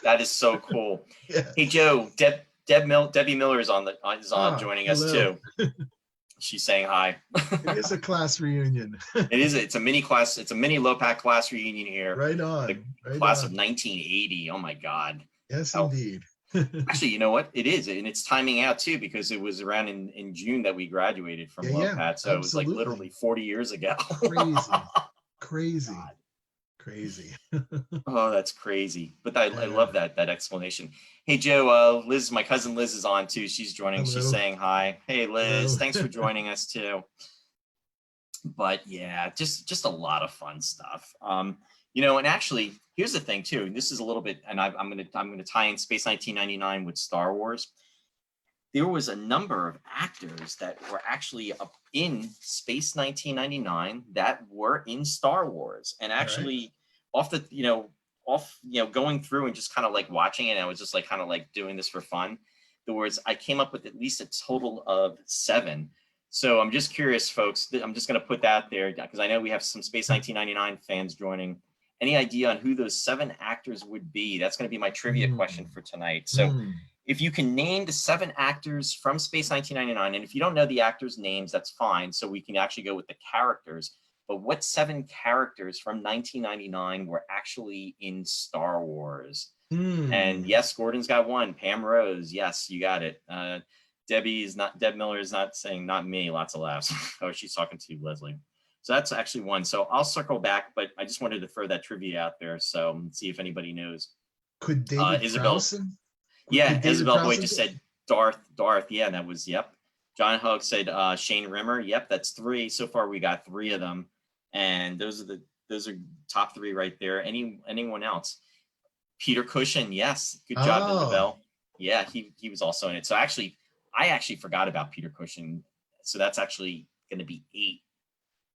That is so cool. Yeah. Hey, Joe, Debbie Miller is on joining us too. She's saying hi. It is a class reunion. It is. It's a mini class. It's a mini low-pack class reunion here. Right on. The class of 1980. Oh my God. Yes, indeed. Actually, you know what? It is, and it's timing out too, because it was around in June that we graduated from Low-Pat, so absolutely. It was like literally 40 years ago. Crazy. Oh, that's crazy. But I love that explanation. Hey, Joe, Liz, my cousin Liz is on too. She's joining. Hello. She's saying hi. Hey, Liz, hello. Thanks for joining us too. But yeah, just a lot of fun stuff. And actually, here's the thing too. This is a little bit, and I'm gonna tie in Space 1999 with Star Wars. There was a number of actors that were actually up in Space 1999 that were in Star Wars, and actually off the going through and just kind of like watching it, and I was just like kind of like doing this for fun. I came up with at least a total of 7. So I'm just curious, folks. I'm just going to put that there because I know we have some Space 1999 fans joining. Any idea on who those 7 actors would be? That's going to be my trivia question for tonight. So if you can name the 7 actors from Space 1999, and if you don't know the actors' names, that's fine. So we can actually go with the characters. But what 7 characters from 1999 were actually in Star Wars? And yes, Gordon's got 1. Pam Rose. Yes, you got it. Deb Miller is not saying not me. Lots of laughs. Oh, she's talking to you, Leslie. So that's actually 1. So I'll circle back, but I just wanted to throw that trivia out there. So see if anybody knows. Could David Isabel? Isabel Boyd just said Darth. Yeah, that was, yep. John Hug said Shane Rimmer. Yep, that's 3. So far we got 3 of them. And those are top 3 right there. Anyone else? Peter Cushing, yes. Good job, Isabel. Yeah, he was also in it. So I actually forgot about Peter Cushing. So that's actually going to be 8.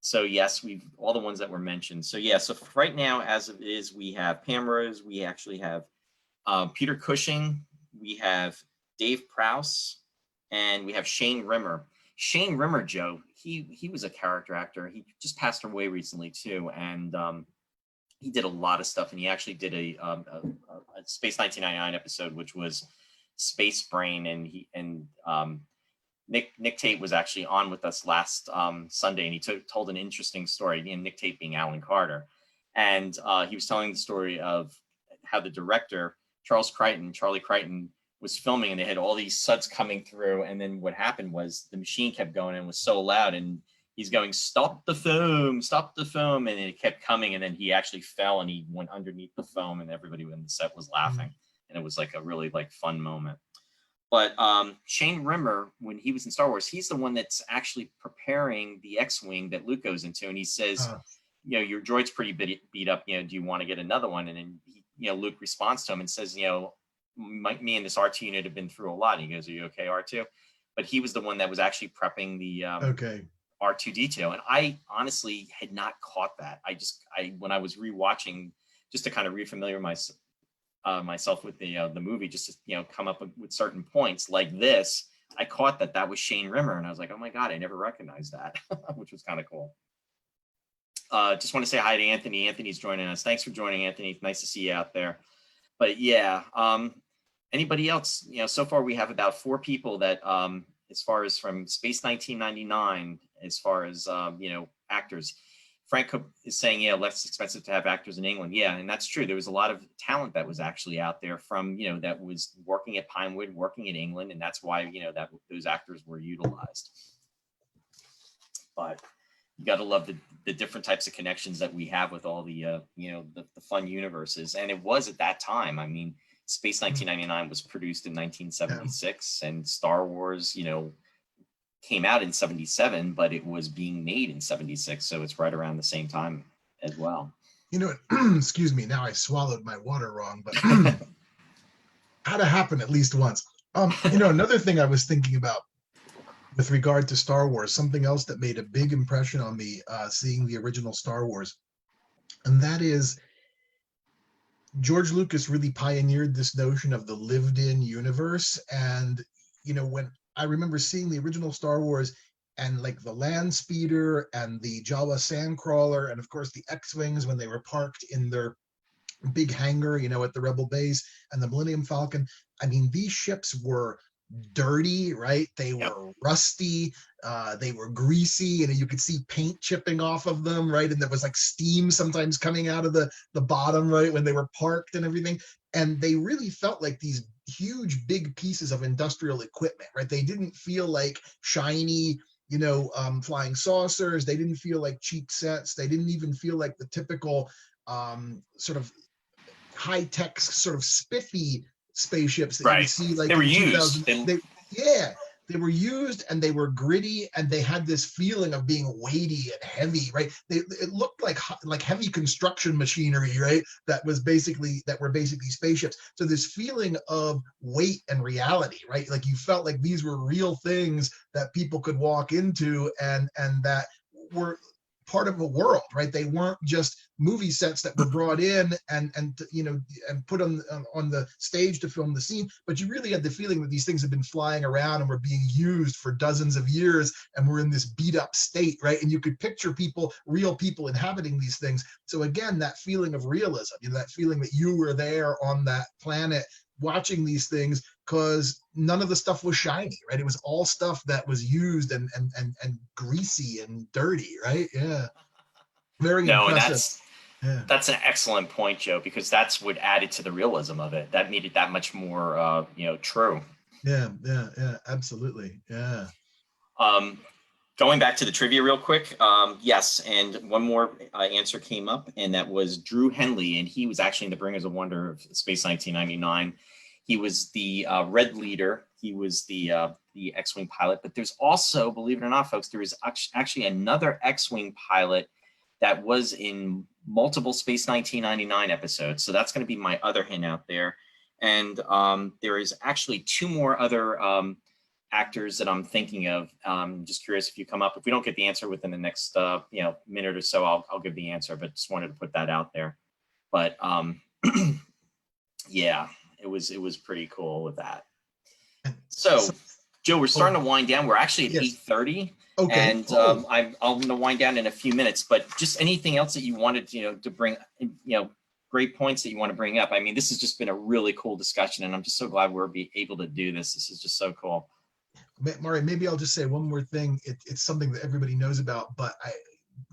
So yes, we've all the ones that were mentioned. So yeah, so right now as it is, we have Pam Rose, we actually have Peter Cushing, we have Dave Prowse, and we have Shane Rimmer. Shane Rimmer, Joe, he was a character actor. He just passed away recently too, and he did a lot of stuff. And he actually did a Space 1999 episode, which was Space Brain, and Nick Tate was actually on with us last Sunday, and he told an interesting story. And Nick Tate being Alan Carter, and he was telling the story of how the director Charlie Crichton was filming, and they had all these suds coming through, and then what happened was the machine kept going and was so loud, and he's going, stop the foam, and it kept coming, and then he actually fell and he went underneath the foam, and everybody in the set was laughing, and it was like a really like fun moment. But Shane Rimmer, when he was in Star Wars, he's the one that's actually preparing the X-Wing that Luke goes into, and he says, your droid's pretty beat up, do you want to get another one? And then Luke responds to him and says, me and this R2 unit have been through a lot. And he goes, are you okay, R2? But he was the one that was actually prepping the R2D2, and I honestly had not caught that. When I was rewatching, just to kind of refamiliar myself with the movie, just to come up with certain points like this, I caught that was Shane Rimmer, and I was like, oh my god, I never recognized that, which was kind of cool. Just want to say hi to Anthony. Anthony's joining us. Thanks for joining, Anthony. Nice to see you out there. But yeah, anybody else? So far we have about 4 people that as far as from Space 1999, as far as actors. Frank is saying, less expensive to have actors in England. Yeah, and that's true. There was a lot of talent that was actually out there from, that was working at Pinewood, working in England, and that's why, that those actors were utilized. But you got to love the different types of connections that we have with all the, the fun universes. And it was at that time. I mean, Space 1999 was produced in 1976, and Star Wars, came out in 77, but it was being made in 76. So it's right around the same time as well. Excuse me, now I swallowed my water wrong, but had to happen at least once. Another thing I was thinking about with regard to Star Wars, something else that made a big impression on me seeing the original Star Wars, and that is George Lucas really pioneered this notion of the lived-in universe. And when I remember seeing the original Star Wars and like the land speeder and the Jawa sandcrawler, and of course the X-Wings when they were parked in their big hangar, at the Rebel base, and the Millennium Falcon. I mean, these ships were dirty, right? They were rusty, they were greasy, and you could see paint chipping off of them, right? And there was like steam sometimes coming out of the bottom, right, when they were parked and everything. And they really felt like these huge, big pieces of industrial equipment, right? They didn't feel like shiny, flying saucers. They didn't feel like cheap sets. They didn't even feel like the typical sort of high-tech, sort of spiffy spaceships that you see like they were used. they were used and they were gritty and they had this feeling of being weighty and heavy, right? It looked like heavy construction machinery, right? That were basically spaceships. So this feeling of weight and reality, right? Like you felt like these were real things that people could walk into and that were part of a world, right? They weren't just movie sets that were brought in and put on the stage to film the scene, but you really had the feeling that these things had been flying around and were being used for dozens of years and were in this beat up state, right? And you could picture real people inhabiting these things. So again, that feeling of realism, that feeling that you were there on that planet watching these things, because none of the stuff was shiny, right? It was all stuff that was used and greasy and dirty, right? Yeah, very No, and impressive. Yeah, that's an excellent point, Joe, because that's what added to the realism of it. That made it that much more, true. yeah, absolutely. Yeah. Um, Going back to the trivia real quick, yes, and one more answer came up, and that was Drew Henley, and he was actually in the Bringers of Wonder of Space 1999. He was the Red Leader. He was the X-wing pilot. But there's also, believe it or not, folks, there is actually another X-wing pilot that was in multiple Space 1999 episodes. So that's going to be my other hint out there. And there is actually two more other actors that I'm thinking of. Just curious if you come up. If we don't get the answer within the next minute or so, I'll give the answer. But just wanted to put that out there. But yeah, it was pretty cool with that. So, Joe, we're starting to wind down. We're actually at 8:30. Okay. And I'm going to wind down in a few minutes. But just anything else that you wanted, to bring, great points that you want to bring up. I mean, this has just been a really cool discussion, and I'm just so glad we're able to do this. This is just so cool. Mari, maybe I'll just say one more thing. It's something that everybody knows about, but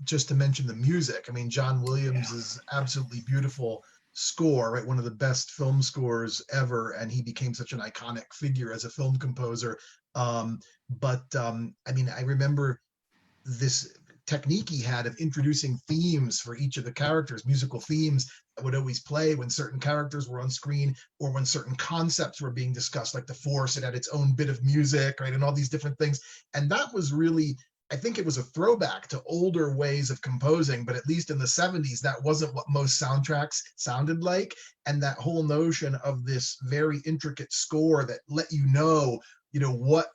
just to mention the music. I mean, John Williams is absolutely beautiful score, right? One of the best film scores ever, and he became such an iconic figure as a film composer. I mean, I remember this technique he had of introducing themes for each of the characters, musical themes that would always play when certain characters were on screen or when certain concepts were being discussed, like the Force. It had its own bit of music, right? And all these different things. And that was really, I think it was a throwback to older ways of composing, but at least in the 70s, that wasn't what most soundtracks sounded like. And that whole notion of this very intricate score that let you know what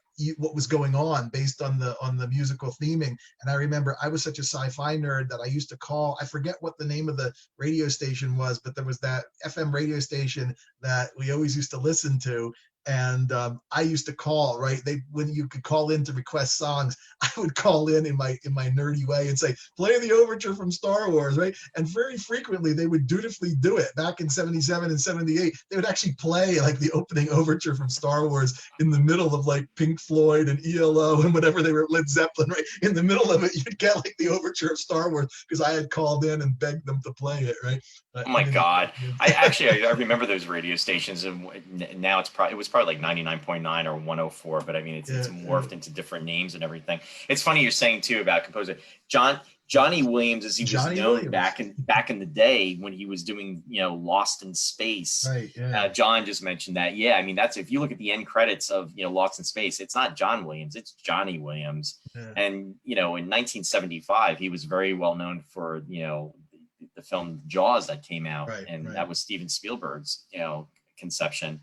was going on based on the musical theming. And I remember I was such a sci-fi nerd that I used to call, I forget what the name of the radio station was, but there was that FM radio station that we always used to listen to. And I used to call, right? When you could call in to request songs, I would call in my nerdy way and say, play the overture from Star Wars, right? And very frequently they would dutifully do it. Back in 77 and 78, they would actually play like the opening overture from Star Wars in the middle of like Pink Floyd and ELO and whatever they were, Led Zeppelin, right? In the middle of it, you'd get like the overture of Star Wars because I had called in and begged them to play it, right? Oh my God. I remember those radio stations, and now it was probably like 99.9 or 104, but I mean, it's morphed into different names and everything. It's funny you're saying too about composer Johnny Williams, as he was known back in the day when he was doing, Lost in Space. Right. Yeah. John just mentioned that. Yeah. I mean, that's, if you look at the end credits of, Lost in Space, it's not John Williams, it's Johnny Williams. Yeah. And, in 1975, he was very well known for, the film Jaws that came out, that was Steven Spielberg's, conception.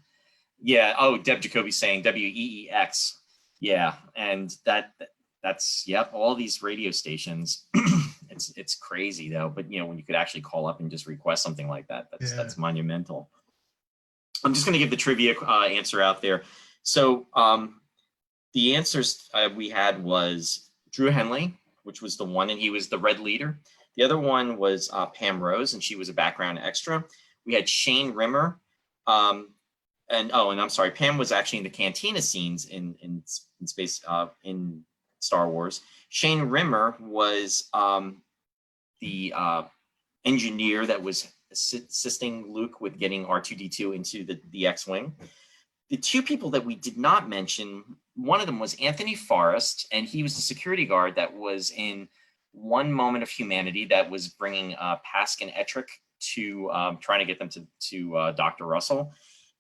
Yeah. Oh, Deb Jacoby saying WEEX. Yeah. And that's all these radio stations. It's crazy though. But when you could actually call up and just request something like that, that's monumental. I'm just going to give the trivia answer out there. So the answers we had was Drew Henley, which was the one, and he was the Red Leader. The other one was Pam Rose, and she was a background extra. We had Shane Rimmer, and I'm sorry, Pam was actually in the cantina scenes in space in Star Wars. Shane Rimmer was the engineer that was assisting Luke with getting R2-D2 into the X-Wing. The two people that we did not mention, one of them was Anthony Forrest, and he was the security guard that was in One Moment of Humanity that was bringing Pask and Ettrick to trying to get them to Dr. Russell.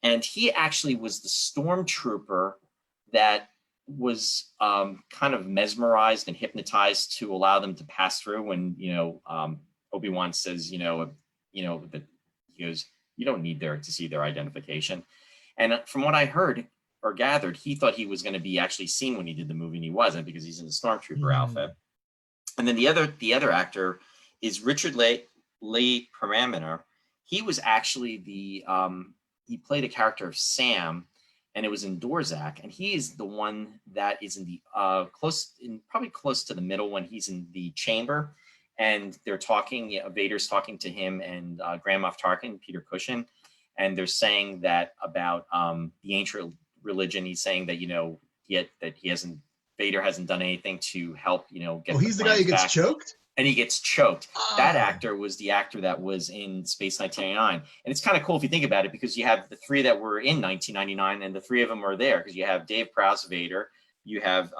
And he actually was the stormtrooper that was kind of mesmerized and hypnotized to allow them to pass through when, Obi-Wan says, that he goes, you don't need to see their identification. And from what I heard or gathered, he thought he was going to be actually seen when he did the movie, and he wasn't, because he's in the stormtrooper outfit. And then the other actor is Richard Leigh Perlmutter. He was actually he played a character of Sam, and it was in Dorzak, and he is the one that is in the probably close to the middle when he's in the chamber, and they're talking. Vader's talking to him and Grand Moff Tarkin, Peter Cushing, and they're saying that about the ancient religion. He's saying that Vader hasn't done anything to help get. Oh, he's the guy who gets choked. And he gets choked. That actor was the actor that was in Space 1999. And it's kind of cool if you think about it, because you have the three that were in 1999, and the three of them are there, because you have Dave Prowse, Vader, you have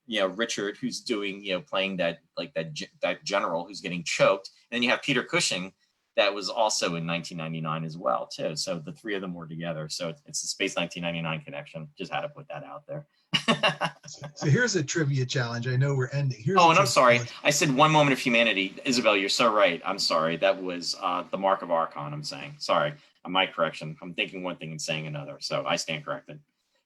Richard, who's doing playing that general who's getting choked, and then you have Peter Cushing that was also in 1999 as well too. So the three of them were together. So it's the Space 1999 connection. Just had to put that out there. So here's a trivia challenge. I know we're ending. And I'm sorry. I said one moment of humanity. Isabel, you're so right. I'm sorry. That was the Mark of Archon, I'm saying. Sorry. My correction. I'm thinking one thing and saying another. So I stand corrected.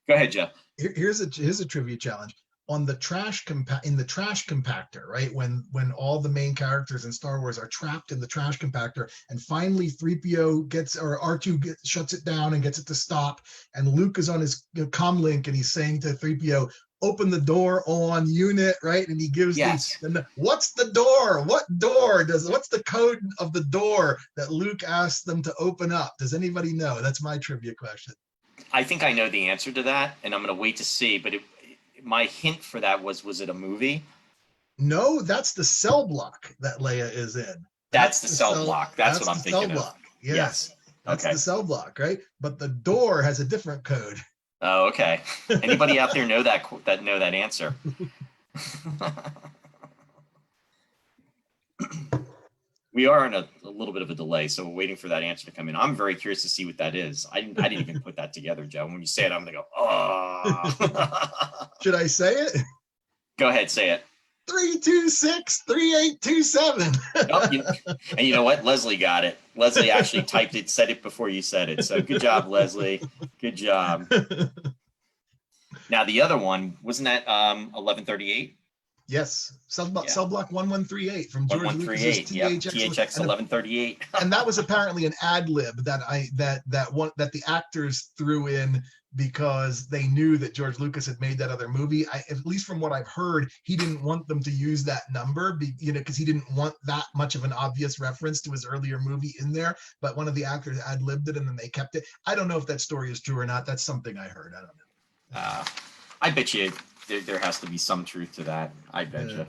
Go ahead, Jeff. Here's a trivia challenge. On the trash compactor, right? When all the main characters in Star Wars are trapped in the trash compactor, and finally 3PO R2 shuts it down and gets it to stop, and Luke is on his comlink and he's saying to 3PO, open the door on unit, right? And he gives what's the door? What's the code of the door that Luke asked them to open up? Does anybody know? That's my trivia question. I think I know the answer to that, and I'm going to wait to see, but my hint for that was it a movie? No, that's the cell block that Leia is in. That's the cell block. That's what I'm thinking of. Yes. That's the cell block, right? But the door has a different code. Oh, okay. Anybody out there know that answer? We are in a little bit of a delay, so we're waiting for that answer to come in. I'm very curious to see what that is. I didn't even put that together, Joe. When you say it, I'm gonna go, oh. Should I say it? Go ahead, say it. 326-3827. And you know what? Leslie got it. Leslie actually typed it, said it before you said it. So good job, Leslie. Good job. Now the other one, wasn't that 1138? Yes, cell block 1138 from George Lucas's THX 1138. And that was apparently an ad lib that the actors threw in because they knew that George Lucas had made that other movie. At least from what I've heard, he didn't want them to use that number, because he didn't want that much of an obvious reference to his earlier movie in there. But one of the actors ad libbed it, and then they kept it. I don't know if that story is true or not. That's something I heard. I don't know. I bet you there has to be some truth to that. I bet you.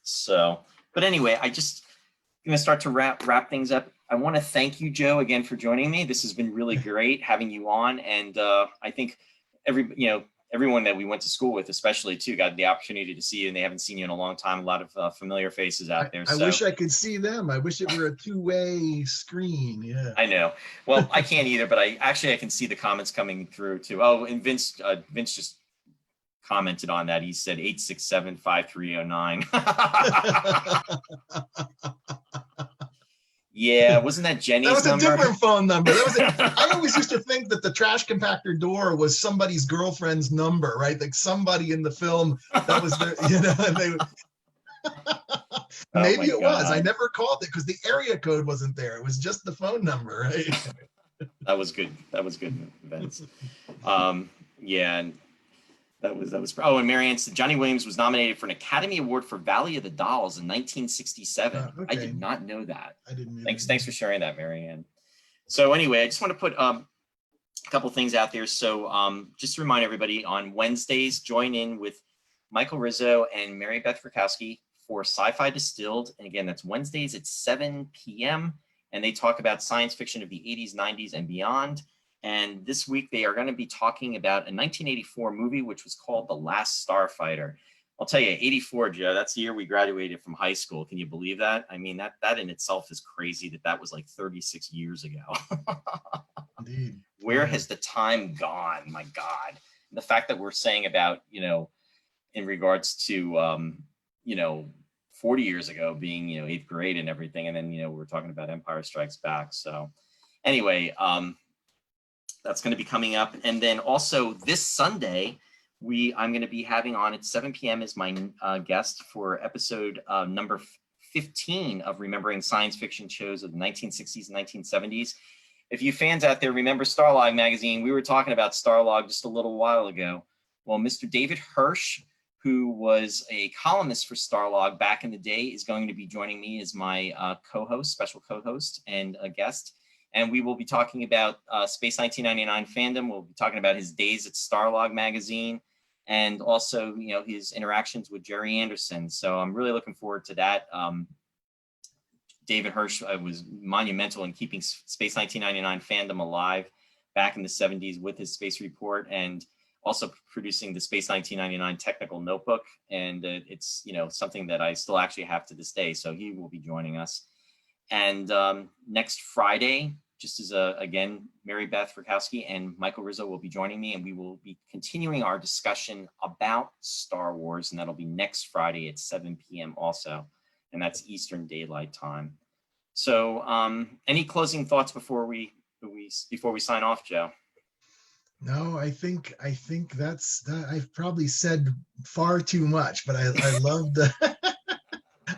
So, but anyway, I just going to start to wrap things up. I want to thank you, Joe, again for joining me. This has been really great having you on, and I think everyone that we went to school with, especially too, got the opportunity to see you, and they haven't seen you in a long time. A lot of familiar faces out there. I wish I could see them. I wish it were a two-way screen. Yeah. I know. Well, I can't either, but I can see the comments coming through too. Oh, and Vince just commented on that. He said 867-5309. Yeah, wasn't that Jenny's number? That was a different phone number. I always used to think that the trash compactor door was somebody's girlfriend's number, right? Like somebody in the film that was their, and they. Maybe it was. I never called it because the area code wasn't there. It was just the phone number, right? That was good. That was good, Vince. Yeah. And that was. Oh, and Marianne said Johnny Williams was nominated for an Academy Award for Valley of the Dolls in 1967. Okay. I did not know that. I didn't. Thanks for sharing that, Marianne. So anyway, I just want to put a couple things out there. So just to remind everybody, on Wednesdays, join in with Michael Rizzo and Mary Beth Rakowski for Sci-Fi Distilled. And again, that's Wednesdays at 7 p.m. And they talk about science fiction of the 80s, 90s, and beyond. And this week, they are going to be talking about a 1984 movie, which was called The Last Starfighter. I'll tell you, 84, Joe, that's the year we graduated from high school. Can you believe that? I mean, that in itself is crazy that was like 36 years ago. Indeed. Where has the time gone? My God. the fact that we're saying about, in regards to, 40 years ago being, eighth grade and everything. And then, we're talking about Empire Strikes Back. So anyway, that's going to be coming up. And then also this Sunday, I'm going to be having on at 7 p.m. as my guest for episode number 15 of Remembering Science Fiction Shows of the 1960s and 1970s. If you fans out there remember Starlog magazine, we were talking about Starlog just a little while ago. Well, Mr. David Hirsch, who was a columnist for Starlog back in the day, is going to be joining me as my co-host, special co-host and a guest. And we will be talking about Space 1999 fandom. We'll be talking about his days at Starlog magazine and also, his interactions with Jerry Anderson. So I'm really looking forward to that. David Hirsch was monumental in keeping Space 1999 fandom alive back in the 70s with his Space Report, and also producing the Space 1999 technical notebook. And it's, something that I still actually have to this day. So he will be joining us. And next Friday, just as again, Mary Beth Rakowski and Michael Rizzo will be joining me, and we will be continuing our discussion about Star Wars, and that'll be next Friday at 7 p.m. also, and that's Eastern Daylight Time. So any closing thoughts before we sign off, Joe? No, I think that's that. I've probably said far too much, but I loved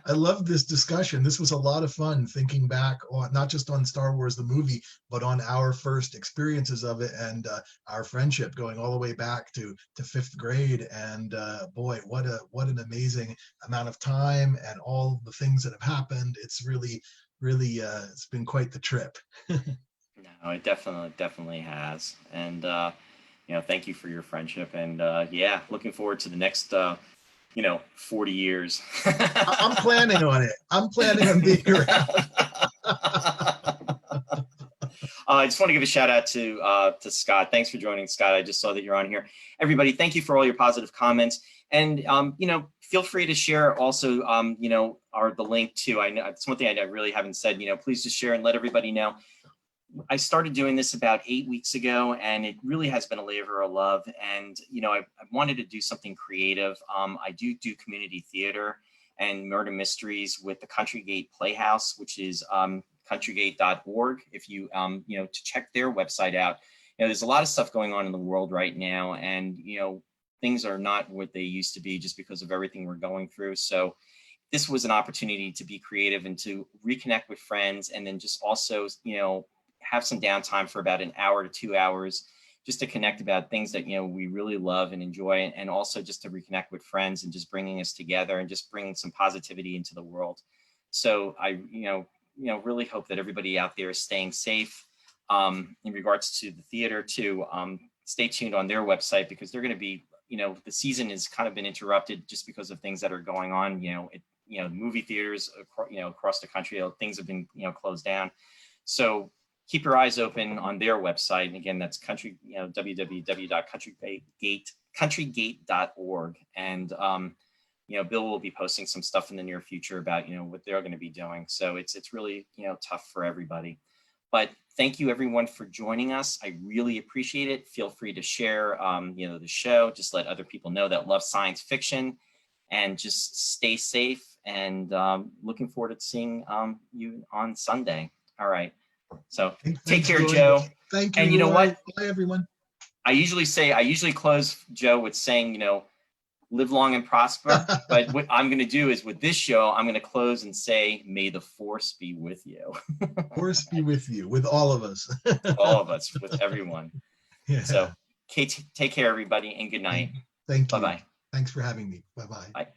I love this discussion. This was a lot of fun thinking back on not just on Star Wars the movie, but on our first experiences of it, and our friendship going all the way back to fifth grade. And boy, what an amazing amount of time and all the things that have happened. It's really it's been quite the trip. No, it definitely has. And thank you for your friendship. And yeah, looking forward to the next 40 years. I'm planning on it. I'm planning on being around. I just want to give a shout out to Scott. Thanks for joining, Scott. I just saw that you're on here. Everybody, thank you for all your positive comments. And feel free to share also the link to, I know it's one thing I really haven't said, please just share and let everybody know. I started doing this about 8 weeks ago, and it really has been a labor of love. And, I wanted to do something creative. I do community theater and murder mysteries with the Country Gate Playhouse, which is countrygate.org. If you, to check their website out, there's a lot of stuff going on in the world right now. And, things are not what they used to be just because of everything we're going through. So this was an opportunity to be creative and to reconnect with friends, and then just also, have some downtime for about an hour to 2 hours just to connect about things that, we really love and enjoy, and also just to reconnect with friends and just bringing us together and just bringing some positivity into the world. So I, really hope that everybody out there is staying safe. In regards to the theater too, stay tuned on their website, because they're going to be, the season has kind of been interrupted just because of things that are going on. Movie theaters, across the country, things have been, closed down. So keep your eyes open on their website. And again, that's www.countrygate.org. And, Bill will be posting some stuff in the near future about, what they're going to be doing. So it's really, tough for everybody. But thank you everyone for joining us. I really appreciate it. Feel free to share, the show. Just let other people know that love science fiction, and just stay safe. And looking forward to seeing you on Sunday. All right. So take care, Joe. Thank you. And you know what? Bye, everyone. I usually close, Joe, with saying, live long and prosper. But what I'm going to do is, with this show, I'm going to close and say, may the force be with you. Force be with you, with all of us. All of us, with everyone. Yeah. So take care, everybody, and good night. Thank you. Bye-bye. Thanks for having me. Bye-bye. Bye.